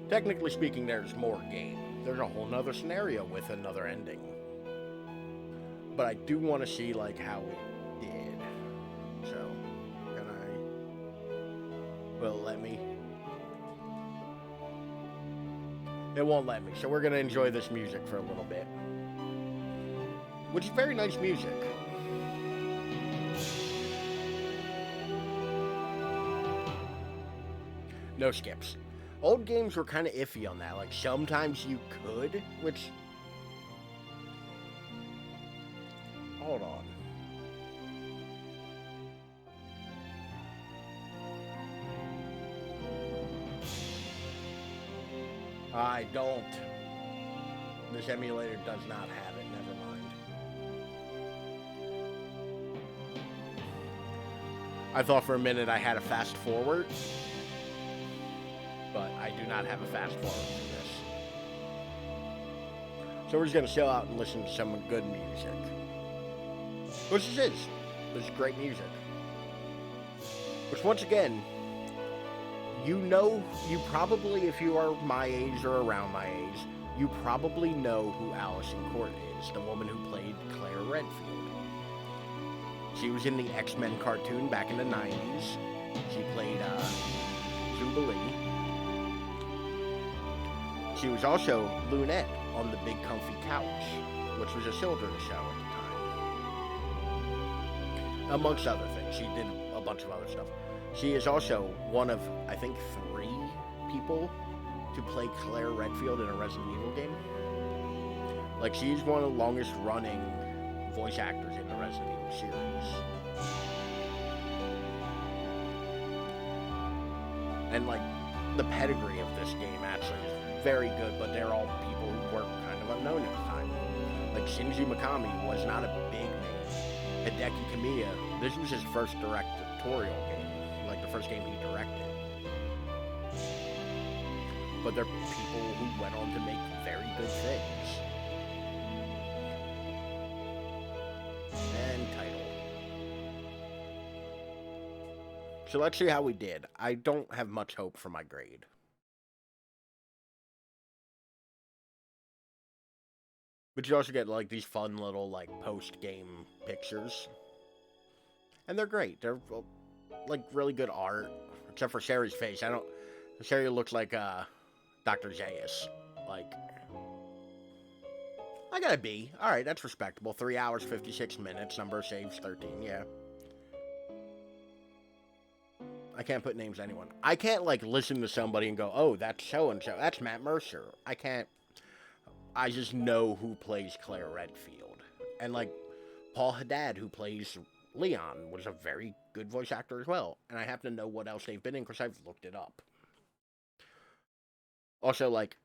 Technically speaking, there's more game. There's a whole nother scenario with another ending. But I do want to see, like, how it did. So, can I... Will it let me? It won't let me, so we're going to enjoy this music for a little bit. Which is very nice music. No skips. Old games were kind of iffy on that. Like, sometimes you could, which... Hold on. I don't. This emulator does not have it. Never mind. I thought for a minute I had a fast forward. But I do not have a fast forward for this. So we're just going to chill out and listen to some good music. Which this is. This is great music. Which, once again, you probably, if you are my age or around my age, you probably know who Allison Court is, the woman who played Claire Redfield. She was in the X-Men cartoon back in the 90s. She played Jubilee. She was also Lunette on The Big Comfy Couch, which was a children's show at the time. Amongst other things, she did a bunch of other stuff. She is also one of, I think, 3 people to play Claire Redfield in a Resident Evil game. Like, she's one of the longest running voice actors in the Resident Evil series. And, like, the pedigree of this game actually is very good, but they're all people who were kind of unknown at the time. Like, Shinji Mikami was not a big name. Hideki Kamiya, this was his first directorial game. Like, the first game he directed. But they're people who went on to make very good things. And title. So let's see how we did. I don't have much hope for my grade. But you also get, like, these fun little, like, post-game pictures. And they're great. They're, like, really good art. Except for Sherry's face. Sherry looks like, Dr. Zaius. Like... I got a B. Alright, that's respectable. 3 hours, 56 minutes. Number of saves, 13. Yeah. I can't put names to anyone. I can't, like, listen to somebody and go, oh, that's so-and-so. That's Matt Mercer. I can't... I just know who plays Claire Redfield. And, like, Paul Haddad, who plays Leon, was a very good voice actor as well. And I happen to know what else they've been in because I've looked it up. Also, like,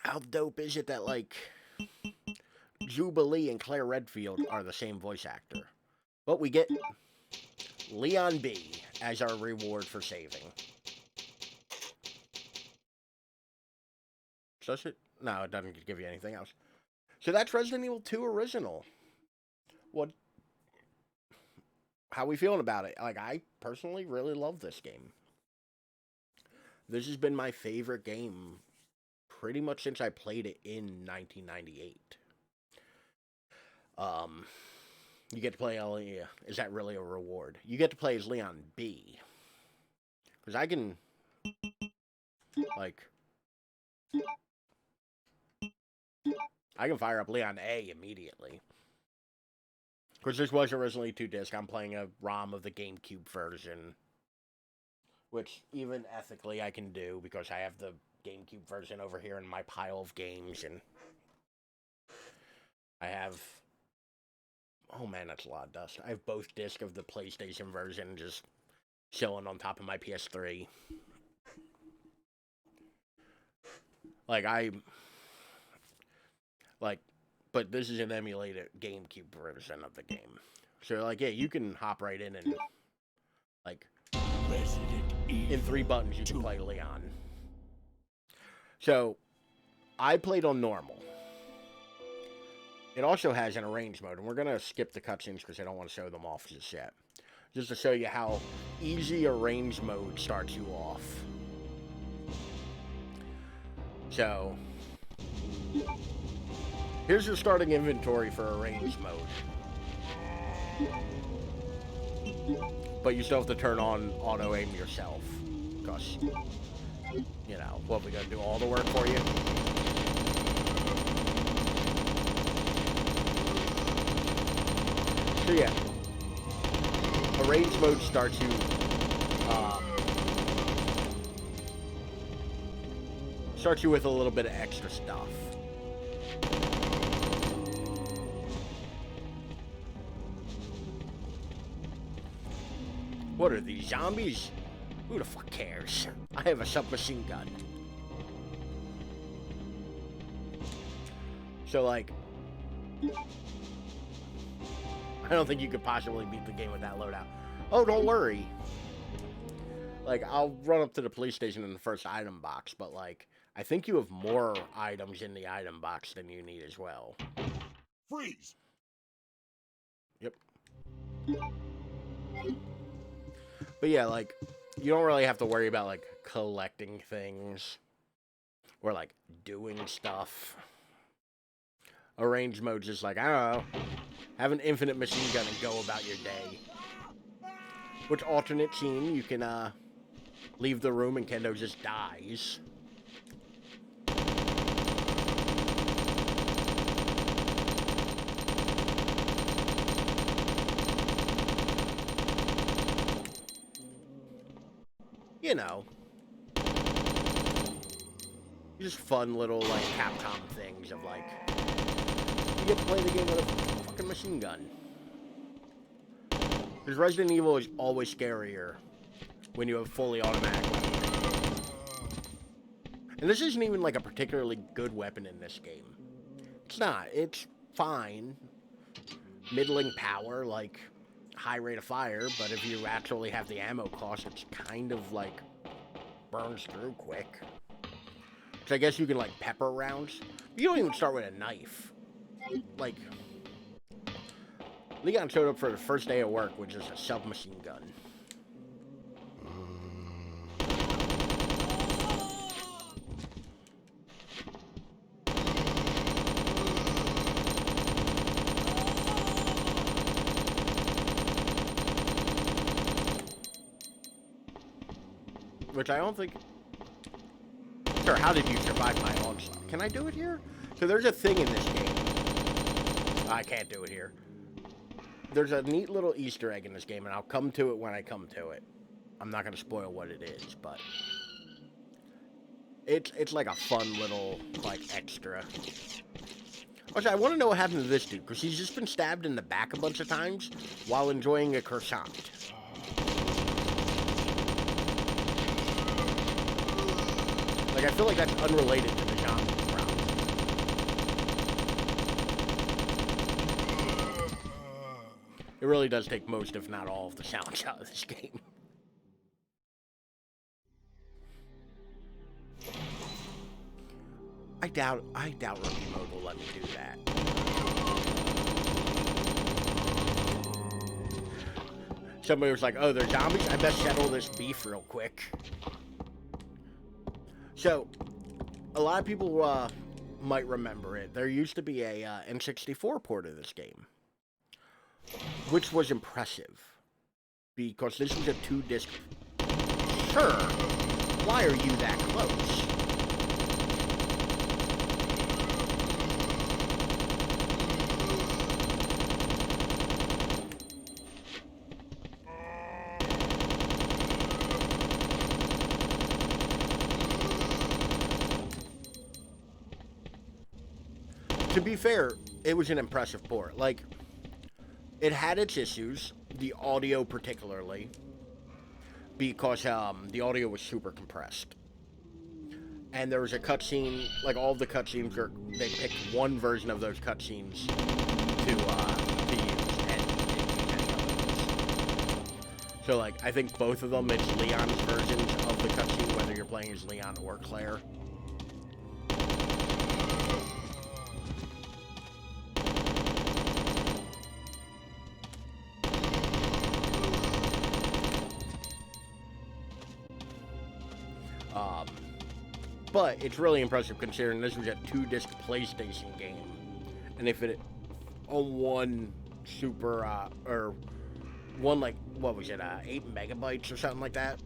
how dope is it that, like, Jubilee and Claire Redfield are the same voice actor? But we get Leon B as our reward for saving. Does it? No, it doesn't give you anything else. So that's Resident Evil 2 Original. How we feeling about it? Like, I personally really love this game. This has been my favorite game pretty much since I played it in 1998. You get to play is that really a reward? You get to play as Leon B. Because I can, like... I can fire up Leon A immediately. Because this was originally 2-disc. I'm playing a ROM of the GameCube version. Which, even ethically, I can do. Because I have the GameCube version over here in my pile of games. And I have Oh man, that's a lot of dust. I have both discs of the PlayStation version just chilling on top of my PS3. But this is an emulated GameCube version of the game. So, like, yeah, you can hop right in and, like, in 3 buttons you can play Leon. So, I played on normal. It also has an arrange mode, and we're going to skip the cutscenes because I don't want to show them off just yet. Just to show you how easy arrange mode starts you off. So, here's your starting inventory for arrange mode. But you still have to turn on auto aim yourself. Because, you know, what, we gotta do all the work for you? So yeah, arrange mode starts you, with a little bit of extra stuff. What are these, zombies? Who the fuck cares? I have a submachine gun. So, like, I don't think you could possibly beat the game with that loadout. Oh, don't worry. Like, I'll run up to the police station in the first item box, but, like, I think you have more items in the item box than you need as well. Freeze! Yep. But yeah, like, you don't really have to worry about, like, collecting things or, like, doing stuff. Arrange mode's just like, I don't know, have an infinite machine gun and go about your day. Which alternate scene, you can, leave the room and Kendo just dies. You know, just fun little, like, Capcom things of, like, you get to play the game with a fucking machine gun. Because Resident Evil is always scarier when you have fully automatic weapons. And this isn't even, like, a particularly good weapon in this game. It's not. It's fine. Middling power, like, high rate of fire, but if you actually have the ammo cost, it's kind of, like, burns through quick. So I guess you can, like, pepper rounds. You don't even start with a knife. Like, Leon showed up for the first day of work with just a submachine gun. Which I don't think... Sure, how did you survive my onslaught? Can I do it here? So there's a thing in this game. I can't do it here. There's a neat little Easter egg in this game, and I'll come to it when I come to it. I'm not going to spoil what it is, but... It's like a fun little, like, extra. Also, I want to know what happened to this dude, because he's just been stabbed in the back a bunch of times while enjoying a croissant. Like, I feel like that's unrelated to the genre problem. It really does take most, if not all, of the challenge out of this game. I doubt rookie mode will let me do that. Somebody was like, oh, they're zombies? I best settle this beef real quick. So, a lot of people might remember it. There used to be a N64 port of this game, which was impressive, because this was a 2-disc... Sure, why are you that close? To be fair, it was an impressive port. Like, It had its issues, the audio particularly, because the audio was super compressed. And there was a cutscene, like all the cutscenes, they picked one version of those cutscenes to use, and it didn't any others. So, like, I think both of them, it's Leon's versions of the cutscene, whether you're playing as Leon or Claire. But it's really impressive considering this was a 2-disc PlayStation game. And if it on one super, or one, like, what was it, 8 megabytes or something like that?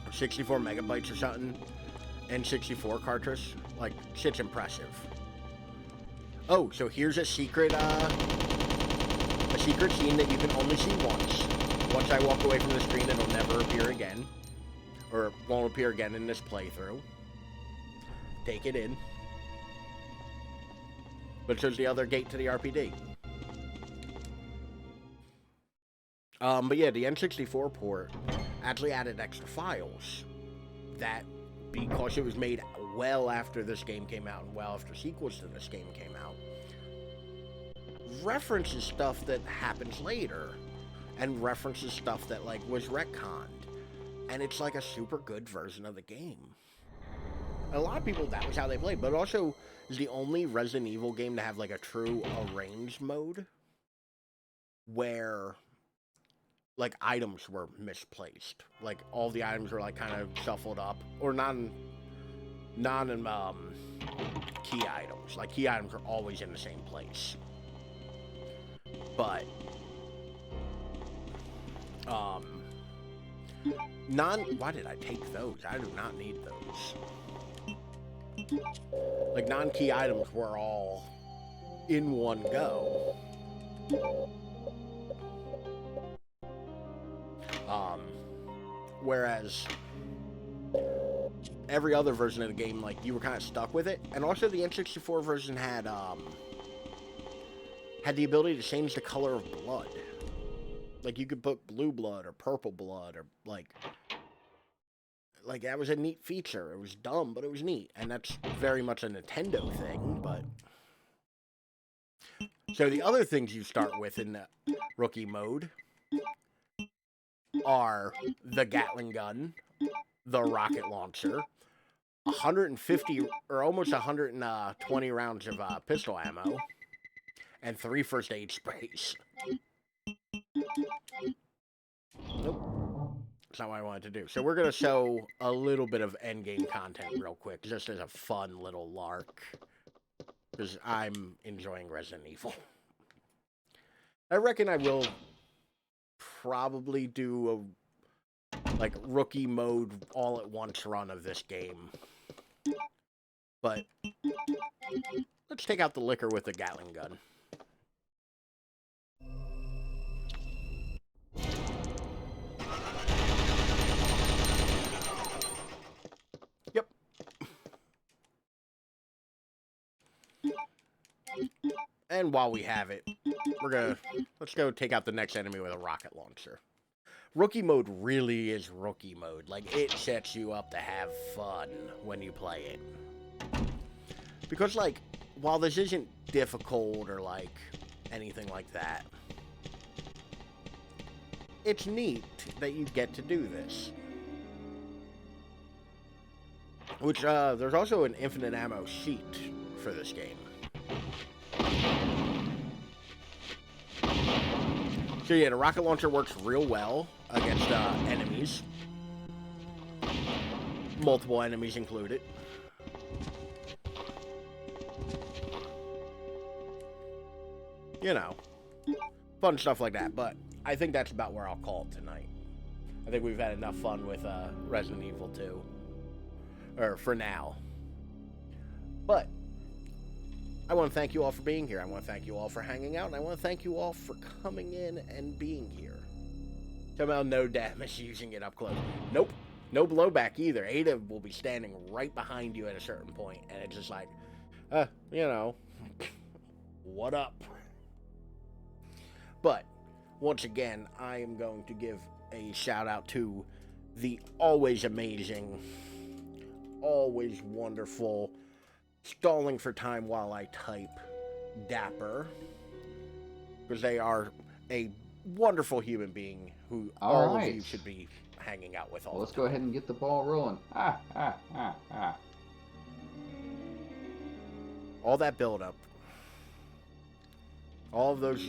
Or 64 megabytes or something? N64 cartridge? Like, shit's impressive. Oh, so here's a secret scene that you can only see once. Once I walk away from the screen, it'll never appear again. Or won't appear again in this playthrough. Take it in. But it shows the other gate to the RPD. But yeah, the N64 port actually added extra files that, because it was made well after this game came out and well after sequels to this game came out, references stuff that happens later and references stuff that, like, was retconned. And it's like a super good version of the game. A lot of people, that was how they played, but also is the only Resident Evil game to have, like, a true arranged mode where, like, items were misplaced. Like, all the items were, like, kind of shuffled up, or key items. Like, key items are always in the same place. But, why did I take those? I do not need those. Like, non-key items were all in one go. Whereas every other version of the game, like, you were kind of stuck with it. And also the N64 version had the ability to change the color of blood. Like, you could put blue blood or purple blood, or, like, that was a neat feature. It was dumb, but it was neat. And that's very much a Nintendo thing, but... So the other things you start with in the rookie mode are the Gatling gun, the rocket launcher, 150, or almost 120 rounds of pistol ammo, and 3 first aid sprays. Nope. That's not what I wanted to do. So we're going to show a little bit of endgame content real quick, just as a fun little lark, because I'm enjoying Resident Evil. I reckon I will probably do a, like, rookie mode all at once run of this game. But let's take out the liquor with the Gatling gun. Yep. And while we have it, let's go take out the next enemy with a rocket launcher. Rookie mode really is rookie mode. Like, it sets you up to have fun when you play it. Because, like, while this isn't difficult or, like, anything like that, it's neat that you get to do this. Which, there's also an infinite ammo sheet for this game. So yeah, the rocket launcher works real well against enemies. Multiple enemies included. You know, fun stuff like that, but I think that's about where I'll call it tonight. I think we've had enough fun with Resident Evil 2. Or for now. But I want to thank you all for being here. I want to thank you all for hanging out. And I want to thank you all for coming in and being here. Somehow no damage using it up close. Nope. No blowback either. Ada will be standing right behind you at a certain point. And it's just like, you know, what up? But once again, I am going to give a shout out to the always amazing, always wonderful, stalling for time while I type, Dapper, because they are a wonderful human being who all of you should be hanging out with all Well, let's the go time. ahead and get the ball rolling. All that build up, all those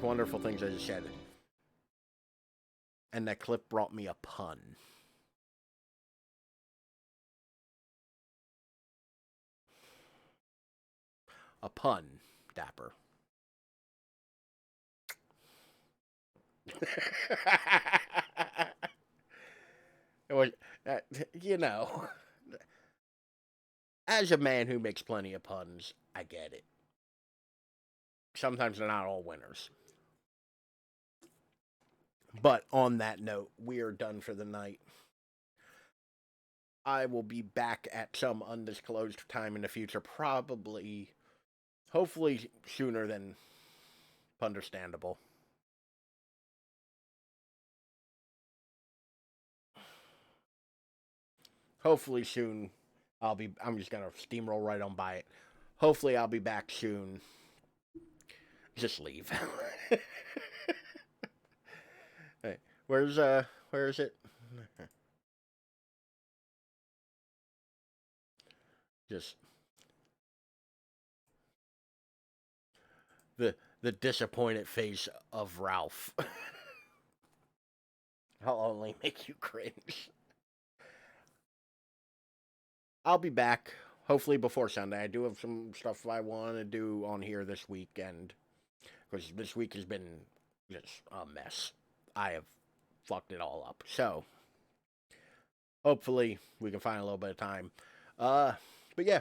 wonderful things I just said, and that clip brought me a pun. A pun, Dapper. It was, you know, as a man who makes plenty of puns, I get it. Sometimes they're not all winners. But on that note, we are done for the night. I will be back at some undisclosed time in the future, probably, hopefully sooner than understandable. Hopefully soon. I'm just gonna steamroll right on by it. Hopefully I'll be back soon. Just leave. Hey, where is it? Just the disappointed face of Ralph. I'll only make you cringe. I'll be back, hopefully before Sunday. I do have some stuff I want to do on here this weekend, because this week has been just a mess. I have fucked it all up. So, hopefully we can find a little bit of time. But yeah,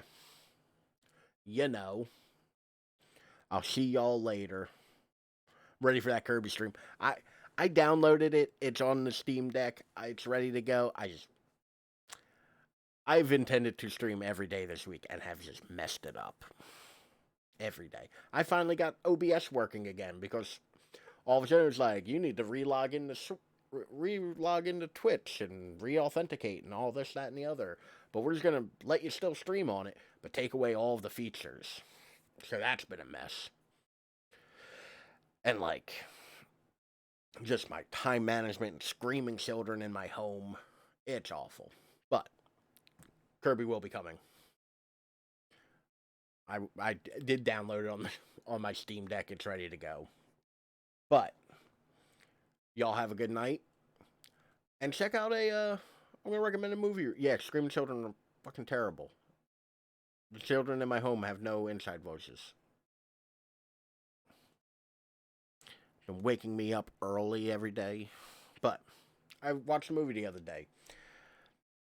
you know, I'll see y'all later. Ready for that Kirby stream. I downloaded it. It's on the Steam Deck. It's ready to go. I've intended to stream every day this week and have just messed it up. Every day. I finally got OBS working again because all of a sudden it was like, you need to re-log into Twitch and re-authenticate and all this, that, and the other. But we're just going to let you still stream on it, but take away all of the features. So that's been a mess. And like, just my time management and screaming children in my home. It's awful. But Kirby will be coming. I did download it on my Steam Deck. It's ready to go. But y'all have a good night. And check out I'm going to recommend a movie. Yeah, Screaming Children are fucking terrible. The children in my home have no inside voices. Been waking me up early every day. But I watched a movie the other day.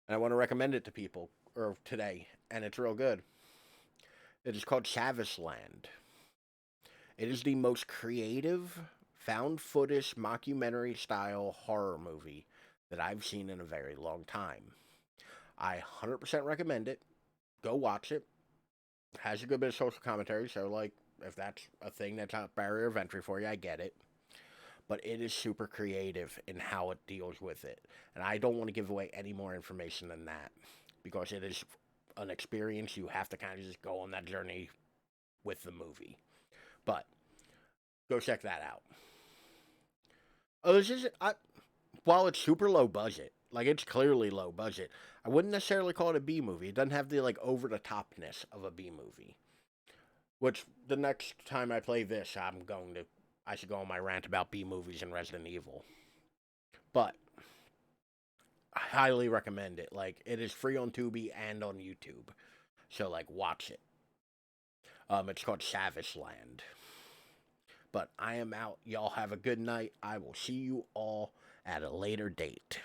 And I want to recommend it to people, or today, and it's real good. It is called Chavis Land. It is the most creative, found footage, mockumentary style horror movie that I've seen in a very long time. I 100% recommend it. Go watch it. Has a good bit of social commentary, so like, if that's a thing that's a barrier of entry for you, I get it. But it is super creative in how it deals with it. And I don't want to give away any more information than that, because it is an experience. You have to kind of just go on that journey with the movie. But go check that out. While it's super low budget, like it's clearly low budget, I wouldn't necessarily call it a B movie. It doesn't have the like over the topness of a B movie. Which the next time I play this, I should go on my rant about B movies and Resident Evil. But I highly recommend it. Like, it is free on Tubi and on YouTube. So, like, watch it. It's called Chavis Land. But I am out. Y'all have a good night. I will see you all at a later date.